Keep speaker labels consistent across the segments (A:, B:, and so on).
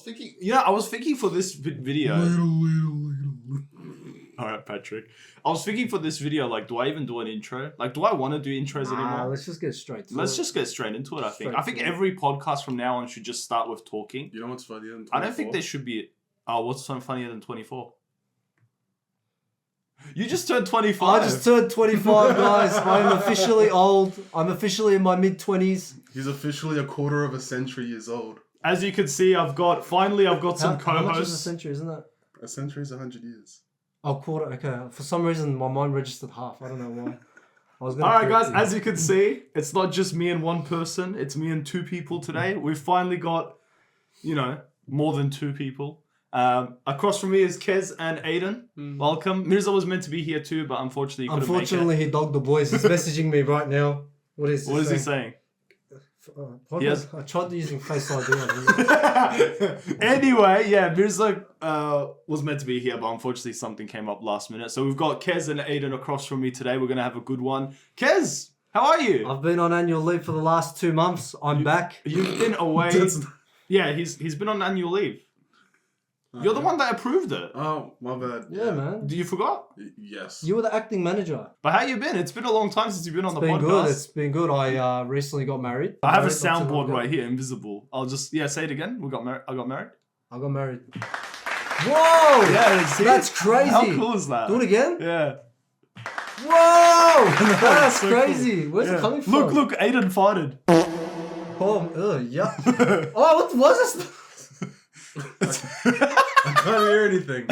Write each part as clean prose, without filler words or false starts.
A: I was thinking for this video. All right, Patrick. I was thinking for this video, like, do I even do an intro? Like, do I want to do intros anymore?
B: Let's just get straight to it.
A: Let's just get straight into it, I think. I think every podcast from now on should just start with talking.
C: You know what's funnier than 24?
A: I don't think there should be... Oh, what's so funnier than 24? You just turned 25.
B: I just turned 25, guys. I'm officially old. I'm officially in my mid-20s.
C: He's officially a quarter of a century years old.
A: As you can see, I've got some co-hosts.
B: How much is a century, isn't it?
C: A century is 100 years.
B: Oh, quarter. Okay. For some reason, my mind registered half. I don't know why.
A: All right, guys. As you can see, it's not just me and one person. It's me and two people today. We've finally got, more than two people. Across from me is Kez and Aydin. Welcome. Mirza was meant to be here too, but unfortunately he couldn't make it.
B: He dogged the boys. He's messaging me right now. What is
A: he saying?
B: Yes. I tried using Face ID on him.
A: Anyway, yeah, Mirza was meant to be here, but unfortunately something came up last minute. So we've got Kez and Aydin across from me today. We're going to have a good one. Kez, how are you?
B: I've been on annual leave for the last 2 months. I'm back.
A: You've been away. Yeah, he's been on annual leave. You're the one that approved it.
C: Oh, my bad.
B: Yeah, man.
A: Do you forgot?
C: Yes.
B: You were the acting manager.
A: But how you been? It's been a long time since you've been on the podcast.
B: Good. It's been good. I recently got married.
A: I have a soundboard right here, invisible. I'll just say it again. I got married.
B: I got married. Whoa!
A: Yeah,
B: that's crazy.
A: How cool is that?
B: Do it again?
A: Yeah.
B: Whoa! That's
A: so
B: crazy.
A: Cool.
B: Where's it coming from?
A: Look, Aydin farted.
B: Oh, yeah. Oh, what was this?
C: I can't hear anything.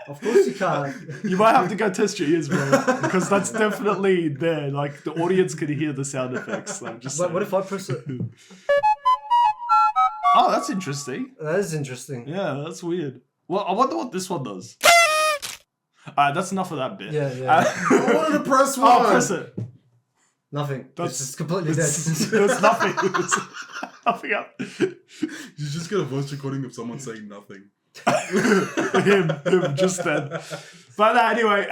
B: Of course you can't.
A: You might have to go test your ears, bro, because that's definitely there. Like, the audience could hear the sound effects. Like,
B: what if I press it?
A: Oh, that's interesting.
B: That is interesting.
A: Yeah, that's weird. Well, I wonder what this one does. That's enough of that bit.
B: Yeah.
C: I wanted to press one.
A: Oh, press it.
B: Nothing. It's just completely dead.
A: There's nothing. There's nothing up.
C: You just get a voice recording of someone saying nothing.
A: him, just then. But anyway,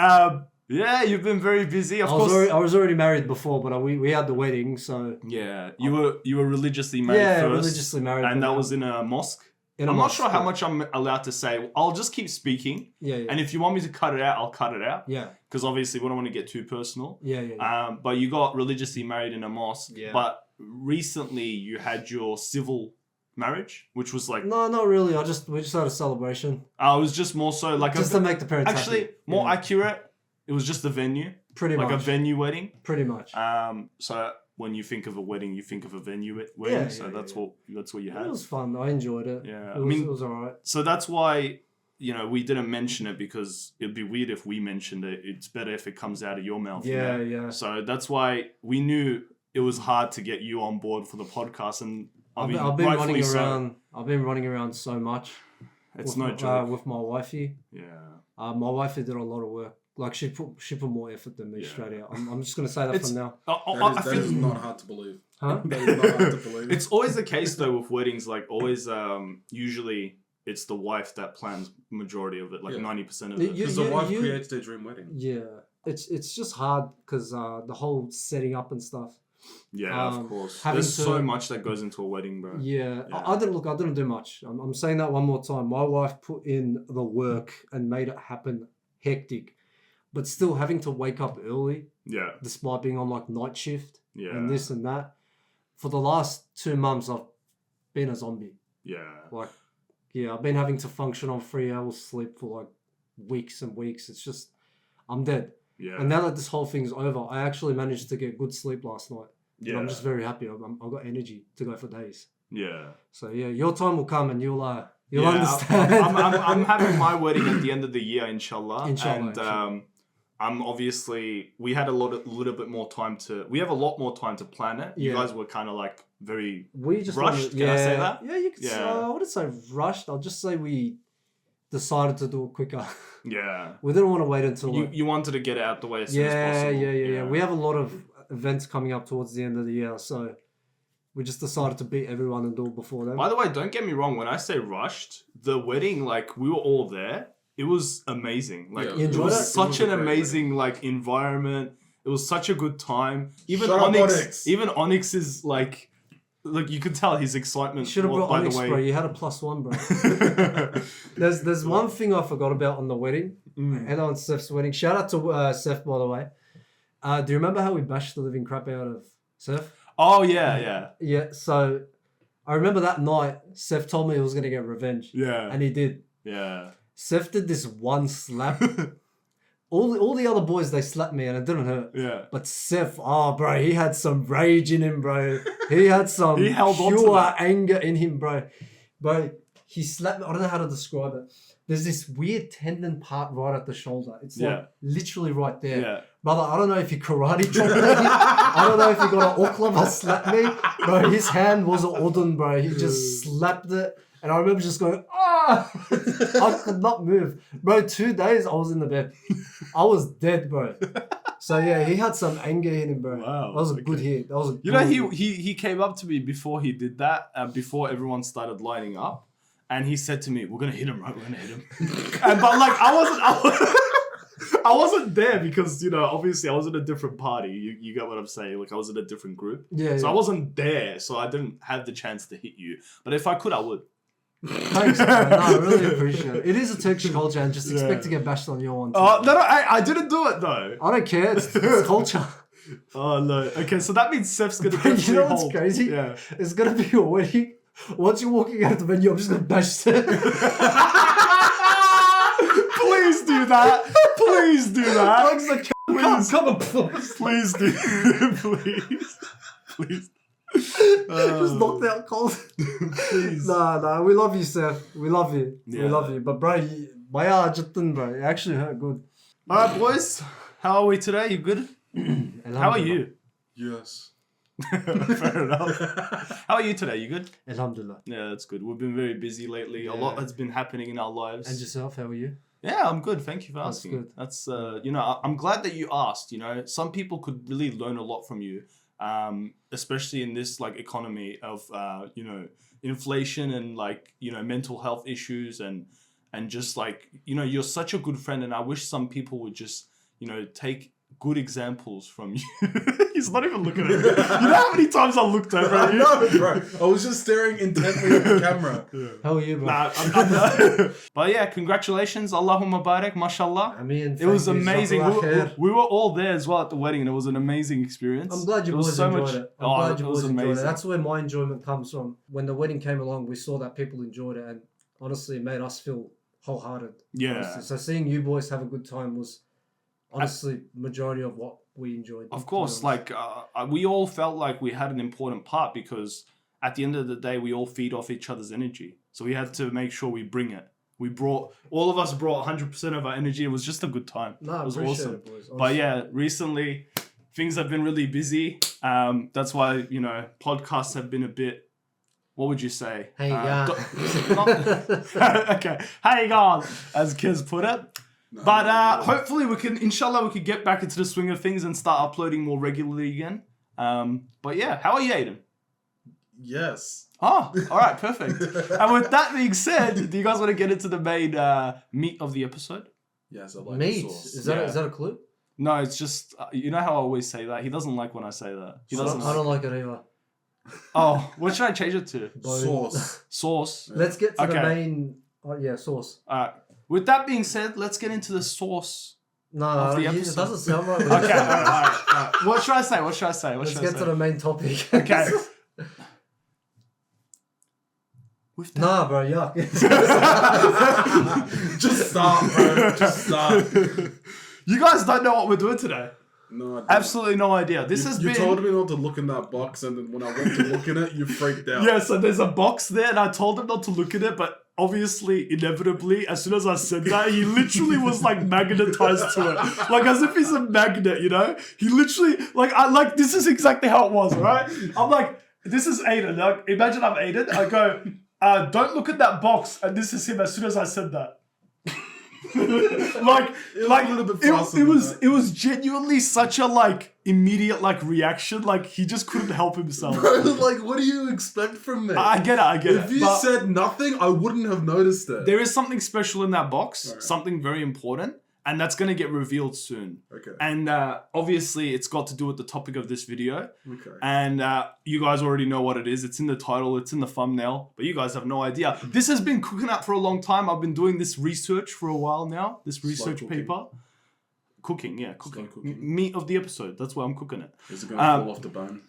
A: yeah, you've been very busy. Of course,
B: I was already married before, but we had the wedding, so
A: yeah, you were religiously married first.
B: Yeah, religiously married,
A: and that was in a mosque. I'm not sure how much I'm allowed to say. I'll just keep speaking.
B: Yeah.
A: And if you want me to cut it out, I'll cut it out.
B: Yeah.
A: Because obviously we don't want to get too personal.
B: Yeah.
A: But you got religiously married in a mosque.
B: Yeah.
A: But recently you had your civil marriage, which was like...
B: No, not really. We just had a celebration.
A: It was just more so like...
B: Just to make the parents
A: actually,
B: happy.
A: more accurate, it was just a venue.
B: Pretty much.
A: Like a venue wedding.
B: Pretty much.
A: So... When you think of a wedding, you think of a venue wedding. That's what you had.
B: It was fun. I enjoyed it.
A: Yeah,
B: it was alright.
A: So that's why we didn't mention it, because it'd be weird if we mentioned it. It's better if it comes out of your mouth.
B: Yeah.
A: So that's why we knew it was hard to get you on board for the podcast, and I've been running around.
B: I've been running around so much.
A: It's no joke.
B: With my wifey.
A: Yeah.
B: My wifey did a lot of work. Like, she put more effort than me straight out. I'm just going to say that from now.
C: That is not hard to believe.
B: Huh?
C: That is not hard to believe.
A: It's always the case, though, with weddings. Like, always, usually, it's the wife that plans majority of it, like 90% of it.
C: Because the wife creates their dream wedding.
B: Yeah. It's just hard because the whole setting up and stuff.
A: Yeah, of course. There's so much that goes into a wedding, bro.
B: Yeah. I didn't do much. I'm saying that one more time. My wife put in the work and made it happen hectic. But still having to wake up early, despite being on like night shift, and this and that. For the last 2 months, I've been a zombie.
A: Yeah.
B: I've been having to function on 3 hours sleep for like weeks and weeks. It's just, I'm dead.
A: Yeah.
B: And now that this whole thing's over, I actually managed to get good sleep last night. Yeah. And I'm just very happy. I've got energy to go for days.
A: Yeah.
B: So yeah, your time will come and you'll understand.
A: I'm having my wedding at the end of the year, inshallah.
B: Inshallah.
A: And obviously, we had we have a lot more time to plan it. You guys were kind of like very rushed. Can I say that?
B: Yeah, you could say, I wouldn't say rushed. I'll just say we decided to do it quicker.
A: Yeah.
B: We didn't want to wait until...
A: You wanted to get it out the way as soon as possible.
B: Yeah. We have a lot of events coming up towards the end of the year, so we just decided to beat everyone and do it before then.
A: By the way, don't get me wrong. When I say rushed, the wedding, like, we were all there. It was amazing. Like, it was such an amazing like environment. It was such a good time. Even Onyx is like look, you could tell his excitement.
B: You should have brought
A: by
B: Onyx,
A: the way.
B: bro. You had a +1, bro. There's one thing I forgot about on the wedding, and on Seth's wedding. Shout out to Seth, by the way. Do you remember how we bashed the living crap out of Seth?
A: Oh yeah.
B: Yeah. So I remember that night, Seth told me he was gonna get revenge.
A: Yeah.
B: And he did.
A: Yeah.
B: Seth did this one slap. All the other boys, they slapped me and it didn't hurt.
A: Yeah.
B: But Seth, bro, he had some rage in him, bro. He had some
A: He held on to
B: pure
A: that.
B: anger in him, bro. Bro, he slapped me. I don't know how to describe it. There's this weird tendon part right at the shoulder. It's like literally right there.
A: Yeah.
B: Brother, I don't know if he karate chopped me. I don't know if he got an oklava slap me. Bro, his hand was an odin, bro. He just slapped it. And I remember just going, I could not move. Bro, 2 days I was in the bed. I was dead, bro. So yeah, he had some anger in him, bro.
A: Wow.
B: That was a good hit. That was a
A: You know, he came up to me before he did that, before everyone started lining up, and he said to me, "We're gonna hit him, right? We're gonna hit him." But like, I wasn't there because, you know, obviously I was in a different party. You get what I'm saying? Like, I was in a different group.
B: Yeah.
A: So I wasn't there, so I didn't have the chance to hit you. But if I could, I would.
B: Thanks, bro. No, I really appreciate it. It is a Turkish culture, and just expect to get bashed on your one too.
A: No, I didn't do it though.
B: I don't care. It's culture.
A: Oh no. Okay, so that means Seth's gonna
B: Bro, you know what's
A: hold.
B: crazy?
A: Yeah.
B: It's gonna be a wedding. Once you're walking out of the venue, I'm just gonna bash Seth.
A: Please do that. Please do that.
B: Doug's like, come on, please.
A: Please do. Please.
B: Just knocked out cold.
A: Please.
B: Nah, we love you, Seth. We love you.
A: Yeah.
B: We love you. But bro, baya acıttın, bro. It actually hurt good.
A: Alright, boys. How are we today? You good? How are you?
C: Yes.
A: Fair enough. How are you today? You good?
B: Alhamdulillah.
A: Yeah, that's good. We've been very busy lately. A lot has been happening in our lives.
B: And yourself, how are you?
A: Yeah, I'm good. Thank you for
B: That's
A: asking.
B: good.
A: That's you know, I'm glad that you asked. You know, some people could really learn a lot from you, especially in this like economy of you know, inflation and like, you know, mental health issues and just like, you know, you're such a good friend, and I wish some people would just, you know, take good examples from you. He's not even looking at me. You know how many times I looked over at you?
C: No, bro. I was just staring intently at the camera.
B: How are you, bro?
A: Nah, but yeah, congratulations. Allahumma barak, mashallah.
B: I mean,
A: It was amazing. We were all there as well at the wedding, and it was an amazing experience.
B: I'm glad you
A: There was
B: boys
A: so
B: enjoyed
A: much-
B: it.
A: Oh,
B: I'm glad you
A: it was
B: boys enjoyed it.
A: amazing.
B: That's where my enjoyment comes from. When the wedding came along, we saw that people enjoyed it, and honestly, it made us feel wholehearted.
A: Yeah.
B: Honestly. So seeing you boys have a good time was honestly majority of what we enjoyed.
A: Of course, like we all felt like we had an important part because at the end of the day, we all feed off each other's energy. So we had to make sure we bring it. All of us brought 100% of our energy. It was just a good time.
B: No, I
A: it was
B: appreciate
A: awesome.
B: it, boys.
A: But yeah, recently things have been really busy. That's why, you know, podcasts have been a bit, what would you say?
B: Hang
A: Okay, hang on, as kids put it. But hopefully inshallah, we can get back into the swing of things and start uploading more regularly again. But yeah, how are you, Aydin?
C: Yes.
A: Oh, all right, perfect. And with that being said, do you guys want to get into the main meat of the episode?
C: Yes, I like
B: Meat?
C: the sauce.
B: Is that a clue?
A: No, it's just, you know how I always say that? He doesn't like when I say that. He doesn't
B: I don't like it either.
A: Oh, what should I change it to?
C: Sauce.
A: Sauce.
B: Let's get to the
A: Okay.
B: main. Oh yeah, sauce.
A: With that being said, let's get into the sauce.
B: No,
A: Of the
B: it
A: episode.
B: doesn't sound right.
A: Okay, all right. What should I say?
B: Let's get to the main topic.
A: Okay. With that.
B: Nah, bro, yuck.
C: Just start, bro. Just start.
A: You guys don't know what we're doing today.
C: No, I don't.
A: Absolutely no idea. This has
C: You
A: been...
C: told me not to look in that box, and then when I went to look in it, you freaked out.
A: Yeah, so there's a box there, and I told him not to look at it, but obviously, inevitably, as soon as I said that, he literally was like magnetized to it. Like as if he's a magnet, you know? He literally, like, this is exactly how it was, right? I'm like, this is Aydin. Like, imagine I'm Aydin. I go, don't look at that box, and this is him as soon as I said that. like
C: It was a little bit faster than that.
A: it was genuinely such a like immediate like reaction. Like he just couldn't help himself.
C: Bro, like, what do you expect from me?
A: I get it.
C: If you
A: but
C: said nothing, I wouldn't have noticed it.
A: there is something special in that box,
C: Alright.
A: something very important. And that's going to get revealed soon.
C: Okay.
A: And obviously, it's got to do with the topic of this video.
C: Okay.
A: And you guys already know what it is. It's in the title. It's in the thumbnail. But you guys have no idea. This has been cooking up for a long time. I've been doing this research for a while now. This research paper. Cooking. Meat of the episode. That's why I'm cooking it.
C: Is it going to fall off the bone?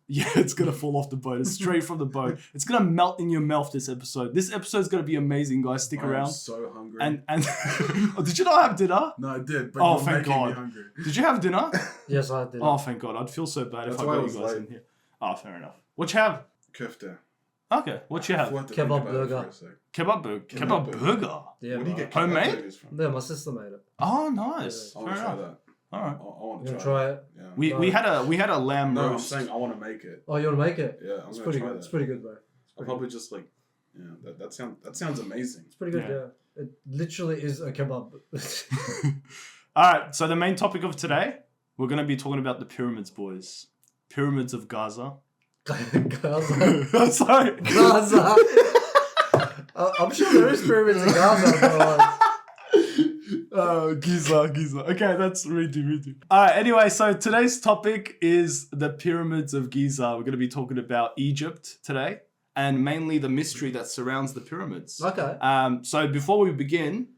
A: Yeah, it's going to fall off the bone. It's straight from the bone. It's going to melt in your mouth, this episode. This episode's going to be amazing, guys. Stick around.
C: I'm so hungry.
A: And oh, did you not have dinner?
C: No, I did, but you're
A: thank
C: making
A: God.
C: me hungry.
A: Did you have dinner?
B: Yes, I did.
A: Oh, thank God. I'd feel so bad if I got you guys in here. Oh, fair enough. What you have?
C: Kofta.
A: Okay, what you have?
B: Kebab burger.
A: Kebab burger?
B: Yeah,
C: Where do you get
A: homemade?
C: burgers from?
B: Yeah, my sister made it.
A: Oh, nice.
C: I want to try that.
A: All right.
C: I want
B: You
C: to
B: want to try it?
C: Yeah.
A: We had a lamb
C: No, I'm
A: roast.
C: saying I want to make it.
B: Oh, you want to make it?
C: Yeah, I'm
B: It's
C: gonna
B: pretty
C: try
B: good.
C: that.
B: It's pretty good, bro.
C: I'll probably just like, that sounds amazing.
B: It's pretty good, yeah. It literally is a kebab.
A: All right, so the main topic of today, we're going to be talking about the pyramids, boys. Pyramids of Giza.
B: Gaza.
A: Sorry.
B: Gaza. I'm sure there is pyramids in Gaza, but
A: Giza. Okay, that's redo. Alright, anyway, so today's topic is the pyramids of Giza. We're going to be talking about Egypt today, and mainly the mystery that surrounds the pyramids.
B: okay.
A: So before we begin,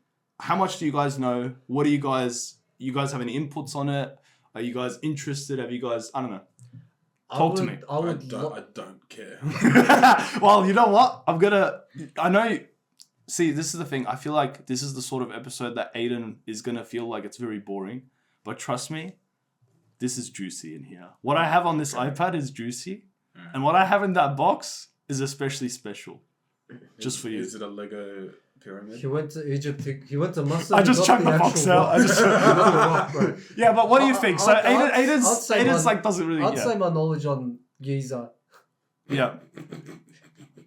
A: how much do you guys know? What do you guys have any inputs on it? Are you guys interested? Have you guys, I don't know. Talk to me.
B: I
C: don't care.
A: Well, you know what? See, this is the thing. I feel like this is the sort of episode that Aydin is going to feel like it's very boring. But trust me, this is juicy in here. What I have on this iPad is juicy. And what I have in that box is especially special. Just for you.
C: Is it a Lego pyramid?
B: He went to Egypt. He went to Mustard.
A: I just chucked the box out. Yeah, but what do you think? So Aiden's like doesn't really.
B: I'd say my knowledge on Giza.
A: Yeah.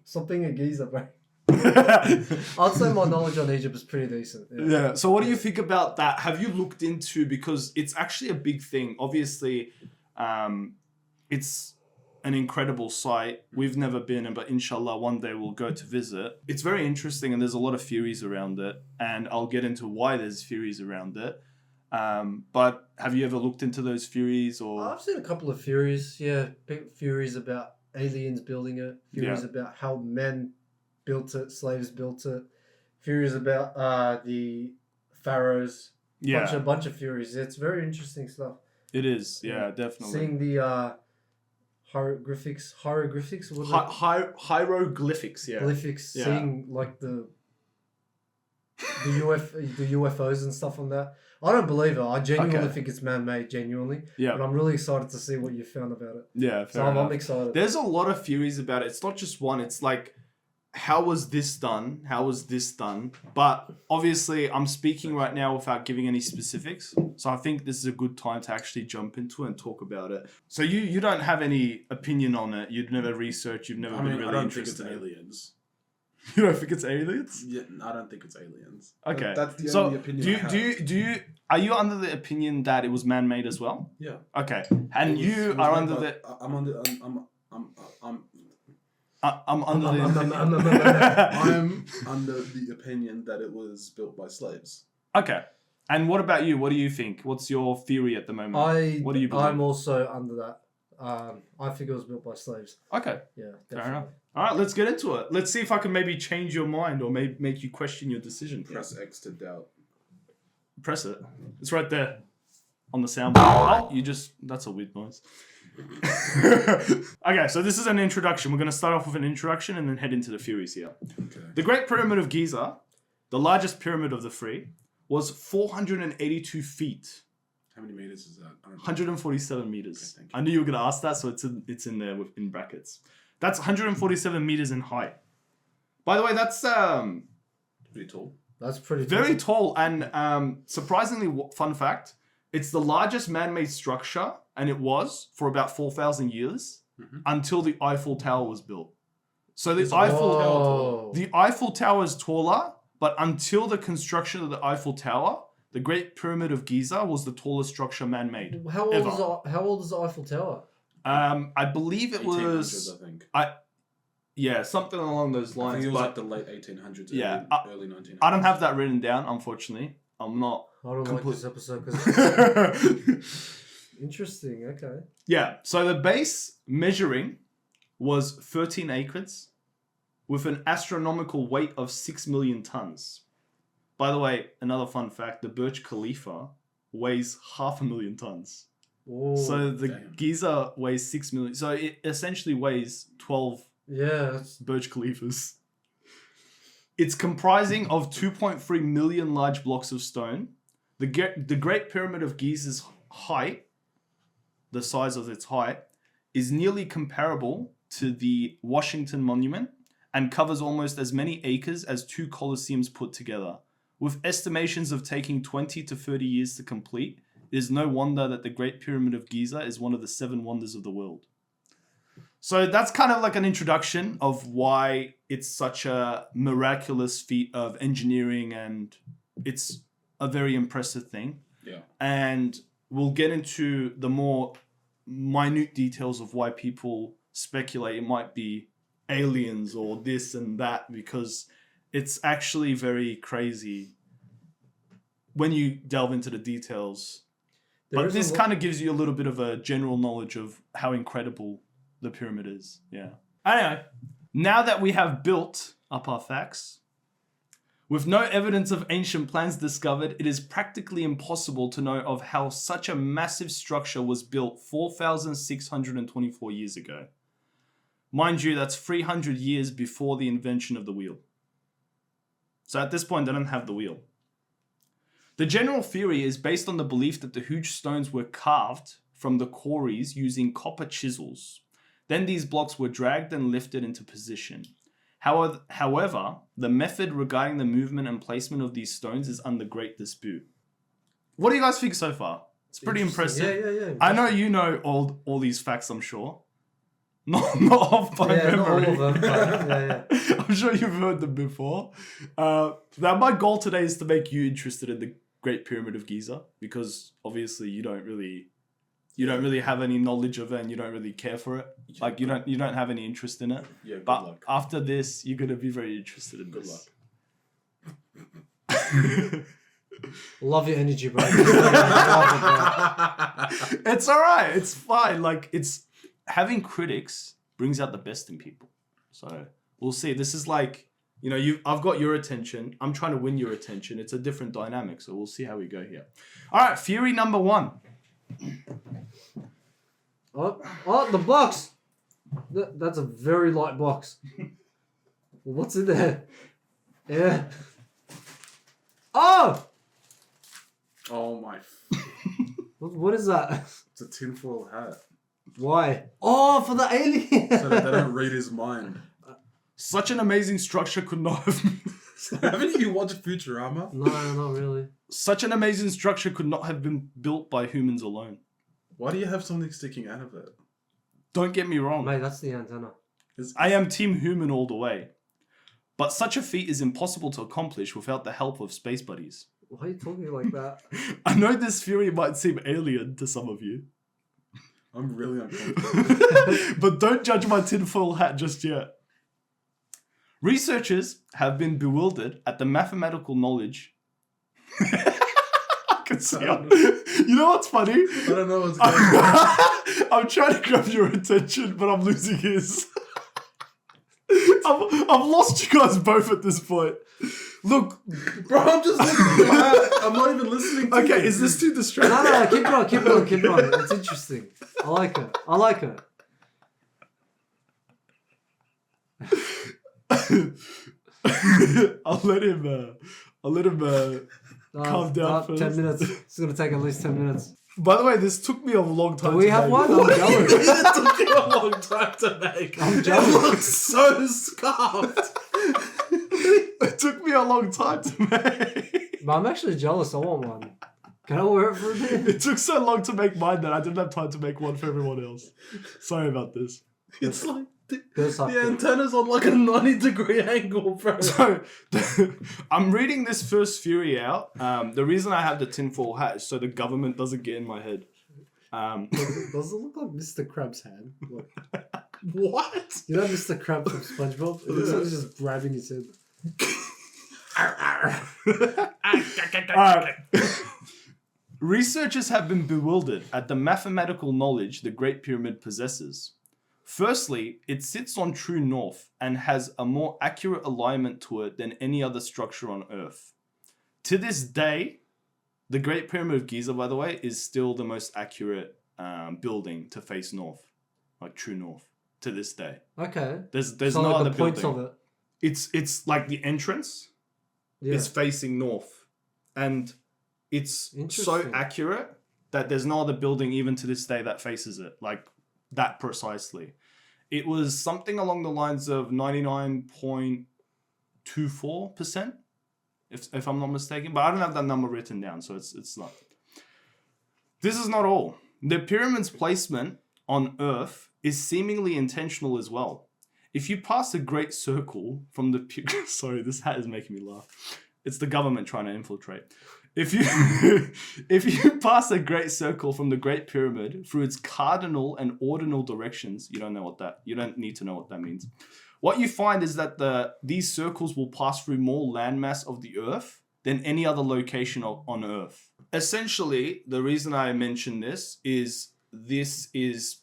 B: Something in Giza, bro. I'd say my knowledge on Egypt is pretty decent.
A: Yeah. So what do you think about that? Have you looked into, because it's actually a big thing. Obviously, it's an incredible site. We've never been, but inshallah one day we'll go to visit. It's very interesting, and there's a lot of theories around it, and I'll get into why there's theories around it. But have you ever looked into those theories? Or
B: I've seen a couple of theories. Yeah, theories about aliens building it. Theories about how men built it, slaves built it. Theories about the pharaohs.
A: Yeah,
B: bunch of theories. It's very interesting stuff.
A: It is. Yeah, definitely.
B: Seeing the hieroglyphics. Hieroglyphics.
A: Yeah.
B: Glyphics.
A: Yeah.
B: Seeing like the UFOs and stuff on that. I don't believe it. I genuinely think it's man-made. Genuinely.
A: Yeah.
B: But I'm really excited to see what you found about it.
A: Yeah.
B: So I'm excited.
A: There's a lot of theories about it. It's not just one. It's like, how was this done? How was this done? But obviously, I'm speaking right now without giving any specifics. So I think this is a good time to actually jump into it and talk about it. So you don't have any opinion on it. You've never researched. You've never been really
C: I don't
A: interested.
C: think it's aliens.
A: You don't think it's aliens?
C: Yeah, I don't think it's aliens.
A: Okay.
C: That's the only opinion I have.
A: Are you under the opinion that it was man-made as well?
C: Yeah.
A: Okay. And you are under the...
C: I'm under the opinion that it was built by slaves.
A: Okay. And what about you? What do you think? What's your theory at the moment? What do you believe?
B: I'm also under that. I think it was built by slaves.
A: Okay.
B: Yeah, definitely.
A: Fair enough. All right, let's get into it. Let's see if I can maybe change your mind or make you question your decision.
C: Press X to doubt.
A: Press it. It's right there on the soundboard. That's a weird noise. Okay, so this is an introduction. We're going to start off with an introduction and then head into the theories here.
C: Okay.
A: The Great Pyramid of Giza, the largest pyramid of the three, was 482 feet.
C: How many meters is that? I don't know.
A: 147 meters.
C: Okay, thank you.
A: I knew you were going to ask that, so it's in there in brackets. That's 147 meters in height. By the way, that's
C: Pretty tall.
B: That's pretty
A: very tall. And surprisingly, fun fact, it's the largest man-made structure, and it was for about 4,000 years until the Eiffel Tower was built. So the Eiffel Tower is taller, but until the construction of the Eiffel Tower, the Great Pyramid of Giza was the tallest structure man-made.
B: How old is the Eiffel Tower?
A: I believe it was...
C: I think.
A: Yeah, something along those lines.
C: I think it was like the late 1800s, early 1900s.
A: I don't have that written down, unfortunately. I'm not.
B: I don't like this episode because interesting. Okay.
A: Yeah. So the base measuring was 13 acres with an astronomical weight of 6 million tons. By the way, another fun fact, the Burj Khalifa weighs 500,000 tons.
B: Whoa,
A: so the Giza weighs 6 million. So it essentially weighs 12 Burj Khalifas. It's comprising of 2.3 million large blocks of stone. The Great Pyramid of Giza's height, the size of its height, is nearly comparable to the Washington Monument and covers almost as many acres as 2 Colosseums put together. With estimations of taking 20 to 30 years to complete, it is no wonder that the Great Pyramid of Giza is one of the 7 wonders of the world. So that's kind of like an introduction of why it's such a miraculous feat of engineering, and it's a very impressive thing.
C: Yeah.
A: And we'll get into the more minute details of why people speculate it might be aliens or this and that, because it's actually very crazy when you delve into the details. But this kind of gives you a little bit of a general knowledge of how incredible the pyramid is. Yeah. Anyway, now that we have built up our facts, with no evidence of ancient plans discovered, it is practically impossible to know of how such a massive structure was built 4,624 years ago. Mind you, that's 300 years before the invention of the wheel. So at this point, they don't have the wheel. The general theory is based on the belief that the huge stones were carved from the quarries using copper chisels. Then these blocks were dragged and lifted into position. However, the method regarding the movement and placement of these stones is under great dispute. What do you guys think so far? It's pretty impressive.
B: Yeah.
A: I know you know all these facts, I'm sure. Not off by memory.
B: Not all of them, but
A: I'm sure you've heard them before. Now my goal today is to make you interested in the Great Pyramid of Giza, because obviously you don't really have any knowledge of it, and you don't really care for it. Like you don't have any interest in it.
C: Yeah, good
A: but
C: luck.
A: After this, you're gonna be very interested in
C: Good
A: this.
C: luck.
B: love your energy, bro.
A: It's alright. It's fine. Like, it's having critics brings out the best in people. So we'll see. This is like, I've got your attention. I'm trying to win your attention. It's a different dynamic. So we'll see how we go here. All right. Theory number 1.
B: Oh, the box. That's a very light box. What's in there? Yeah. Oh!
C: Oh my.
B: What is that?
C: It's a tinfoil hat.
B: Why? Oh, for the alien.
C: So that they don't read his mind.
A: Such an amazing structure could not have...
C: Haven't you watched Futurama?
B: No, not really.
A: Such an amazing structure could not have been built by humans alone.
C: Why do you have something sticking out of it?
A: Don't get me wrong.
B: Mate, that's the antenna.
A: I am team human all the way. But such a feat is impossible to accomplish without the help of space buddies.
B: Why are you talking like that?
A: I know this theory might seem alien to some of you.
C: I'm really uncomfortable.
A: But don't judge my tinfoil hat just yet. Researchers have been bewildered at the mathematical knowledge. I can see you know what's funny?
C: I don't know what's going on.
A: I'm trying to grab your attention, but I'm losing his. I've lost you guys both at this point. Look,
C: Bro, I'm just listening. I'm not even listening to you.
A: okay, is this too distracting?
B: No, keep going. It's interesting. I like it.
A: I'll let him calm down first.
B: 10 minutes. It's going to take at least 10 minutes.
A: By the way, this took me a long time
B: Do we have one? I'm jealous.
C: It took you a long time to make.
B: I'm jealous.
C: It looks so scarfed.
A: It took me a long time to make.
B: But I'm actually jealous. I want one. Can I wear it for a bit?
A: It took so long to make mine that I didn't have time to make one for everyone else. Sorry about this.
C: It's like
B: Goes up
C: the
B: there.
C: antenna's on like a 90-degree angle, bro.
A: So, I'm reading this first theory out. The reason I have the tinfoil hat is so the government doesn't get in my head.
B: Does it look like Mr. Krabs' hand? Like,
C: What?
B: you know Mr. Krabs from SpongeBob? It looks like he's just grabbing his head.
A: Alright. Researchers have been bewildered at the mathematical knowledge the Great Pyramid possesses. Firstly, it sits on true north and has a more accurate alignment to it than any other structure on Earth. To this day, the Great Pyramid of Giza, by the way, is still the most accurate building to face north, like true north, to this day.
B: Okay.
A: There's
B: so
A: no
B: like
A: other
B: the points
A: building.
B: of it.
A: It's like the entrance is facing north, and it's so accurate that there's no other building even to this day that faces it like that precisely. It was something along the lines of 99.24%, if I'm not mistaken, but I don't have that number written down, so it's not. This is not all. The pyramid's placement on Earth is seemingly intentional as well. If you pass a great circle from the sorry, this hat is making me laugh. It's the government trying to infiltrate. If you pass a great circle from the Great Pyramid through its cardinal and ordinal directions, you don't need to know what that means. What you find is that these circles will pass through more landmass of the Earth than any other location on Earth. Essentially, the reason I mention this is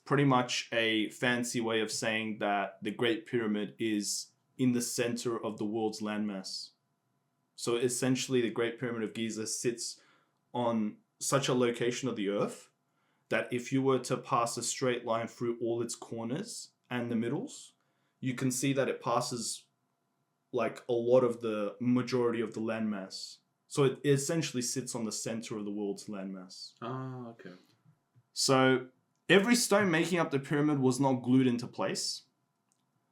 A: pretty much a fancy way of saying that the Great Pyramid is in the center of the world's landmass. So essentially, the Great Pyramid of Giza sits on such a location of the Earth that if you were to pass a straight line through all its corners and the middles, you can see that it passes like a lot of the majority of the landmass. So it essentially sits on the center of the world's landmass.
C: Ah, okay.
A: So every stone making up the pyramid was not glued into place.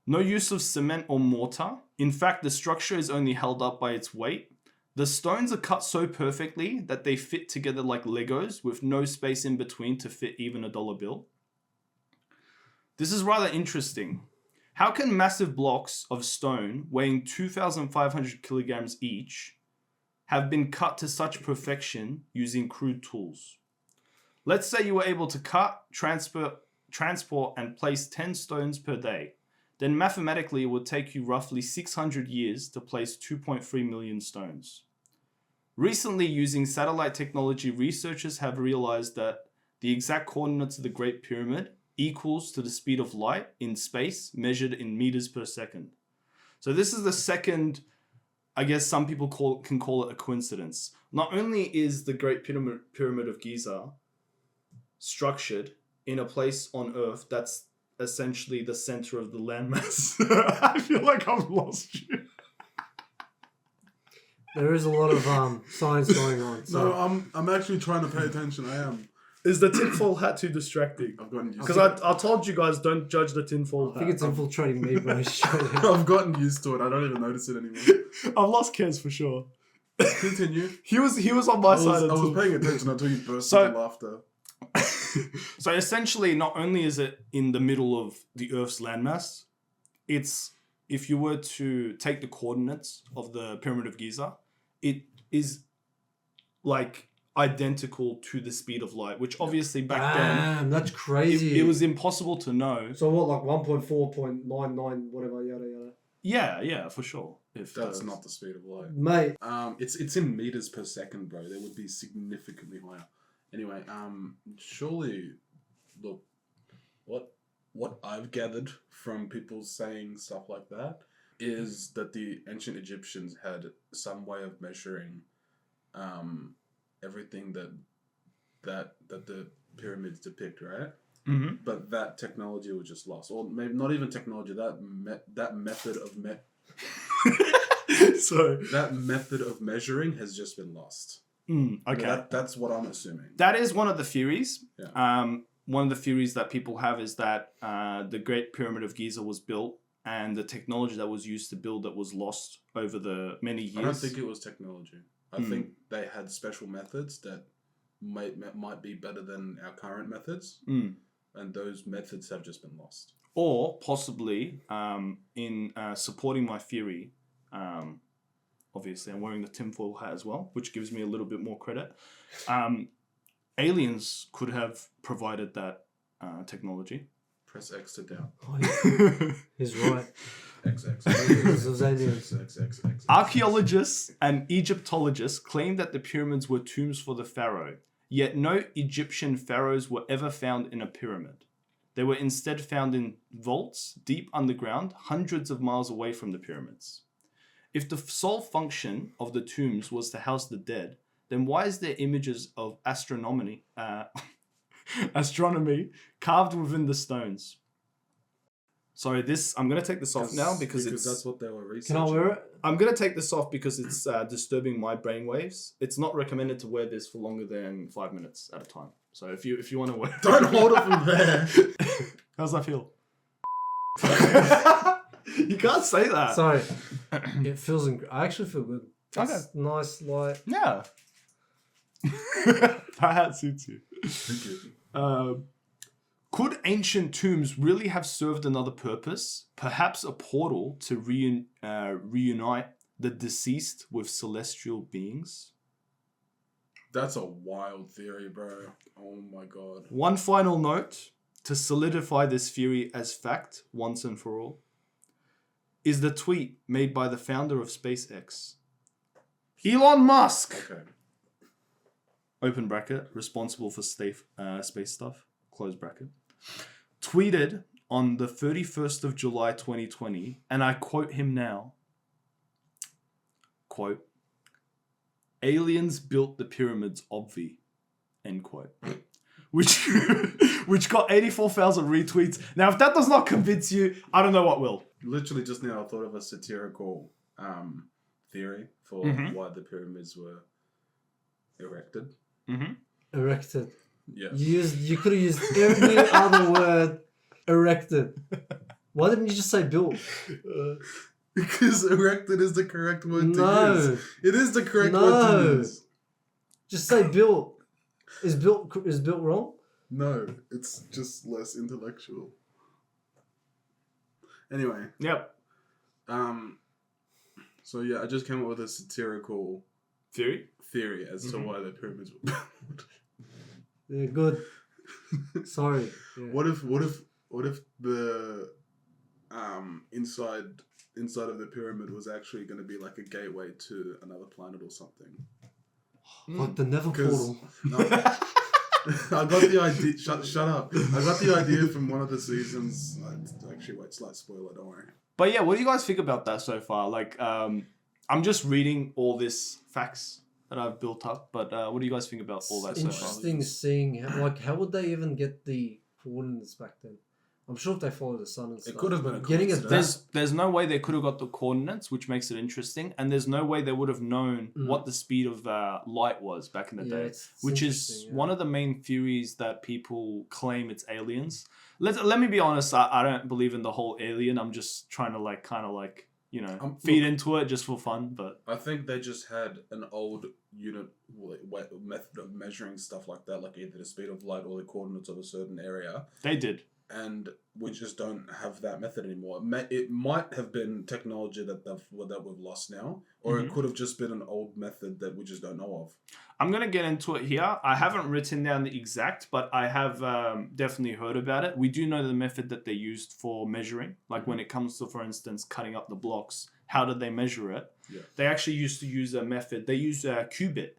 A: No use of cement or mortar. In fact, the structure is only held up by its weight. The stones are cut so perfectly that they fit together like Legos with no space in between to fit even a dollar bill. This is rather interesting. How can massive blocks of stone weighing 2,500 kilograms each have been cut to such perfection using crude tools? Let's say you were able to cut, transport, and place 10 stones per day. Then mathematically, it would take you roughly 600 years to place 2.3 million stones. Recently, using satellite technology, researchers have realized that the exact coordinates of the Great Pyramid equals to the speed of light in space measured in meters per second. So this is the second, I guess some people can call it a coincidence. Not only is the Great Pyramid of Giza structured in a place on Earth that's essentially the center of the landmass. I feel like I've lost you.
B: There is a lot of science going on. So.
C: No, I'm actually trying to pay attention. I am.
A: Is the tinfoil hat too distracting?
C: I've gotten used
A: to it. Because I told you guys don't judge the tinfoil hat.
B: I think it's infiltrating me, bro.
C: I've gotten used to it. I don't even notice it anymore.
A: I've lost Kez for sure.
C: Continue.
A: He was on my side.
C: I was paying attention until you burst into laughter.
A: So essentially, not only is it in the middle of the Earth's landmass, it's, if you were to take the coordinates of the Pyramid of Giza, it is like identical to the speed of light, which obviously back then...
B: that's crazy.
A: It was impossible to know.
B: So what, like 1.4.99, whatever, yada, yada?
A: Yeah, for sure.
C: If that's not the speed of light.
B: Mate.
C: It's in meters per second, bro. They would be significantly higher. Anyway, surely, look, what I've gathered from people saying stuff like that is that the ancient Egyptians had some way of measuring everything that the pyramids depict, right?
A: Mm-hmm.
C: But that technology was just lost, or maybe not even technology. That method of that method of measuring has just been lost.
A: Okay.
C: That's what I'm assuming.
A: That is one of the theories.
C: Yeah.
A: One of the theories that people have is that the Great Pyramid of Giza was built and the technology that was used to build it was lost over the many years.
C: I don't think it was technology. I think they had special methods that might be better than our current methods. And those methods have just been lost.
A: Or possibly, in supporting my theory, obviously I'm wearing the tinfoil hat as well, which gives me a little bit more credit. Aliens could have provided that technology.
C: Press X to doubt.
B: Oh, he's right.
C: X.
B: Those aliens.
C: X.
A: Archaeologists and Egyptologists claim that the pyramids were tombs for the pharaoh, yet no Egyptian pharaohs were ever found in a pyramid. They were instead found in vaults deep underground, hundreds of miles away from the pyramids. If the sole function of the tombs was to house the dead, then why is there images of astronomy carved within the stones? Sorry, I'm going to take this off now because
C: that's what they were researching.
B: Can I wear it?
A: I'm going to take this off because it's disturbing my brainwaves. It's not recommended to wear this for longer than 5 minutes at a time. So if you want to wear it...
C: Don't hold it from there.
A: How's that feel? You can't say that.
B: Sorry. It feels... I actually feel good.
A: Okay.
B: It's nice, light.
A: Yeah. That hat suits you.
C: Thank you.
A: Could ancient tombs really have served another purpose? Perhaps a portal to reunite the deceased with celestial beings?
C: That's a wild theory, bro. Oh my god.
A: One final note to solidify this theory as fact once and for all is the tweet made by the founder of SpaceX, Elon Musk.
C: Okay.
A: Open bracket, responsible for space stuff, close bracket, tweeted on the 31st of July 2020, and I quote him now, quote, "Aliens built the pyramids, obvi," end quote. Which got 84,000 retweets. Now, if that does not convince you, I don't know what will.
C: Literally just now I thought of a satirical theory for why the pyramids were erected.
A: Mm-hmm.
B: Erected.
C: Yes.
B: You could have used every other word. Erected. Why didn't you just say built?
C: Because erected is the correct word to use. It is the correct word to use.
B: Just say built. Is built wrong?
C: No, it's just less intellectual. Anyway.
A: Yep.
C: So yeah, I just came up with a satirical theory as to why the pyramids were built.
B: Yeah, good. Sorry. Yeah.
C: What if the inside of the pyramid was actually going to be like a gateway to another planet or something?
B: Like the Nether portal.
C: I got the idea. Shut up. I got the idea from one of the seasons. Actually, wait, slight spoiler. Don't worry.
A: But yeah, what do you guys think about that so far? Like, I'm just reading all this facts that I've built up. But what do you guys think about all that so far?
B: Interesting seeing how would they even get the coordinates back then? I'm sure if they follow the sun and stuff.
C: It could have been
B: getting it back.
A: There's no way they could have got the coordinates, which makes it interesting, and there's no way they would have known what the speed of light was back in the day, which is one of the main theories that people claim it's aliens. Let me be honest, I don't believe in the whole alien. I'm just trying to feed into it just for fun. But
C: I think they just had an old method of measuring stuff like that, like either the speed of light or the coordinates of a certain area.
A: They did.
C: And we just don't have that method anymore. It might have been technology that we've lost now, or it could have just been an old method that we just don't know of.
A: I'm going to get into it here. I haven't written down the exact, but I have definitely heard about it. We do know the method that they used for measuring. Like when it comes to, for instance, cutting up the blocks, how did they measure it? Yeah. They actually used to use a method. They used a cubit.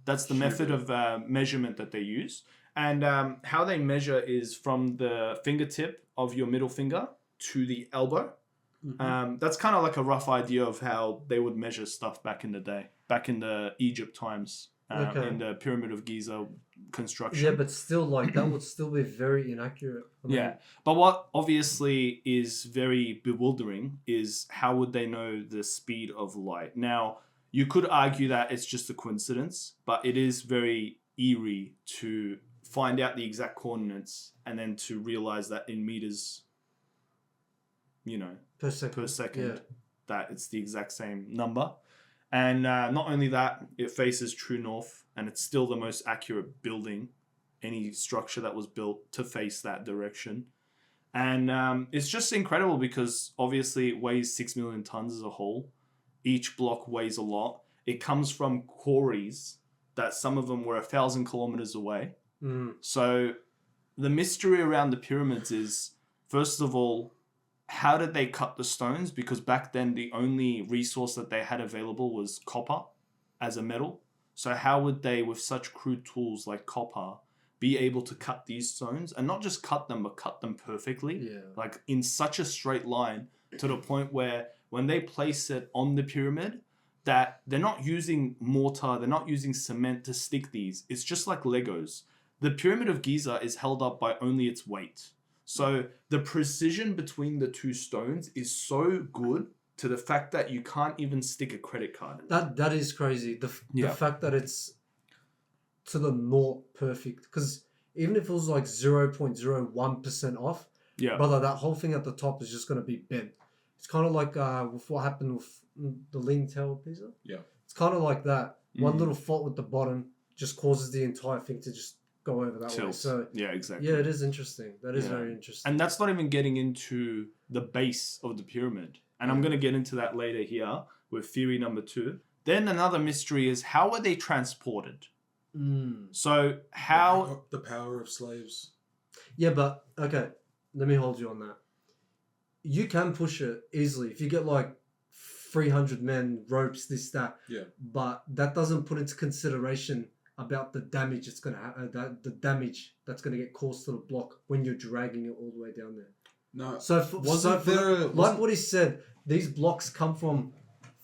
A: That's the method of measurement that they use. And how they measure is from the fingertip of your middle finger to the elbow. Mm-hmm. That's kind of like a rough idea of how they would measure stuff back in the day, back in the Egypt times, in the Pyramid of Giza construction.
B: Yeah, but still, like, that would still be very inaccurate.
A: Yeah, but what obviously is very bewildering is how would they know the speed of light? Now, you could argue that it's just a coincidence, but it is very eerie to find out the exact coordinates and then to realize that in meters, per second, that it's the exact same number. And not only that, it faces true north, and it's still the most accurate building, any structure that was built to face that direction. And it's just incredible because obviously it weighs 6 million tons as a whole. Each block weighs a lot. It comes from quarries that some of them were 1,000 kilometers away. So the mystery around the pyramids is first of all, how did they cut the stones? Because back then, the only resource that they had available was copper as a metal. So how would they, with such crude tools like copper, be able to cut these stones? And not just cut them, but cut them perfectly.
B: Yeah.
A: Like in such a straight line to the point where when they place it on the pyramid, that they're not using mortar, they're not using cement to stick these. It's just like Legos. The Pyramid of Giza is held up by only its weight. So the precision between the two stones is so good to the fact that you can't even stick a credit card in.
B: That is crazy. The fact that it's to the naught perfect. Because even if it was like 0.01% off, brother, that whole thing at the top is just going to be bent. It's kind of like with what happened with the Leaning Tower of Pisa.
C: Yeah.
B: It's kind of like that. One little fault with the bottom just causes the entire thing to just go over that way. So
A: yeah, exactly.
B: Yeah, it is interesting. That is very interesting.
A: And that's not even getting into the base of the pyramid. And I'm going to get into that later here with theory number 2. Then another mystery is how were they transported? So how...
C: The power of slaves.
B: Yeah, but, okay, let me hold you on that. You can push it easily. If you get like 300 men, ropes, this, that. Yeah. But that doesn't put into consideration about the damage it's going to have, the damage that's going to get caused to the block when you're dragging it all the way down there.
C: No.
B: Like what he said, these blocks come from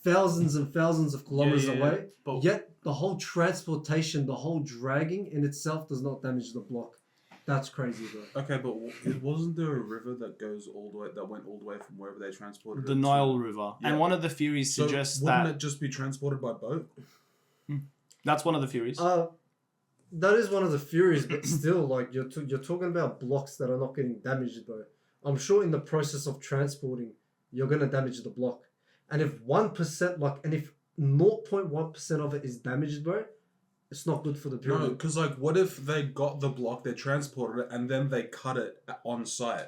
B: thousands and thousands of kilometers away, yet the whole transportation, the whole dragging in itself does not damage the block. That's crazy, bro.
C: Okay, but wasn't there a river that goes all the way, that went all the way from wherever they transported it?
A: The Nile River. Yeah. And one of the theories suggests
C: wouldn't it just be transported by boat?
A: That's one of the theories.
B: That is one of the theories, but still, like, you're talking about blocks that are not getting damaged, though. I'm sure in the process of transporting, you're going to damage the block. And if 1%, and if 0.1% of it is damaged, bro, it's not good for the pyramid.
C: No, because, like, what if they got the block, they transported it, and then they cut it on site?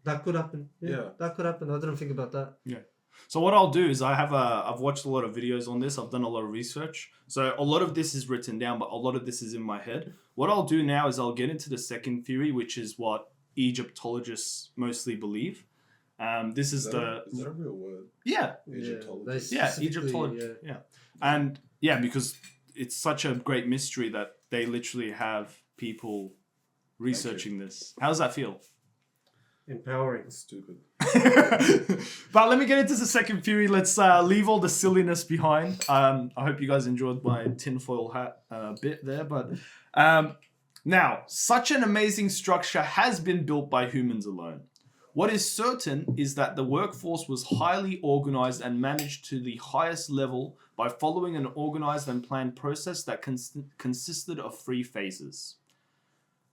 B: That could happen. Yeah, that could happen. I didn't think about that.
A: Yeah. So what I'll do is I've watched a lot of videos on this. I've done a lot of research. So a lot of this is written down, but a lot of this is in my head. What I'll do now is I'll get into the second theory, which is what Egyptologists mostly believe. Is that
C: a real word?
A: Yeah.
C: Egyptology.
A: Yeah, Egyptology. Yeah. And yeah, because it's such a great mystery that they literally have people researching this. How does that feel?
B: Empowering.
C: Stupid.
A: But let me get into the second theory. Let's leave all the silliness behind. I hope you guys enjoyed my tinfoil hat bit there. But now, such an amazing structure has been built by humans alone. What is certain is that the workforce was highly organized and managed to the highest level by following an organized and planned process that consisted of 3 phases.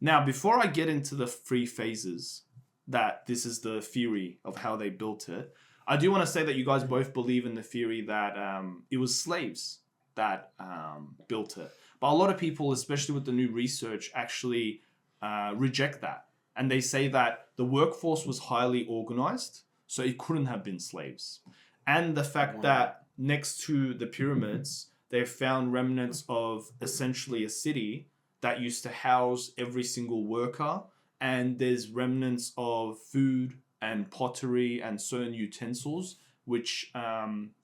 A: Now, before I get into the 3 phases, that this is the theory of how they built it, I do want to say that you guys both believe in the theory that it was slaves that built it. But a lot of people, especially with the new research, actually reject that. And they say that the workforce was highly organized, so it couldn't have been slaves. And the fact that next to the pyramids, they found remnants of essentially a city that used to house every single worker. And there's remnants of food and pottery and certain utensils, which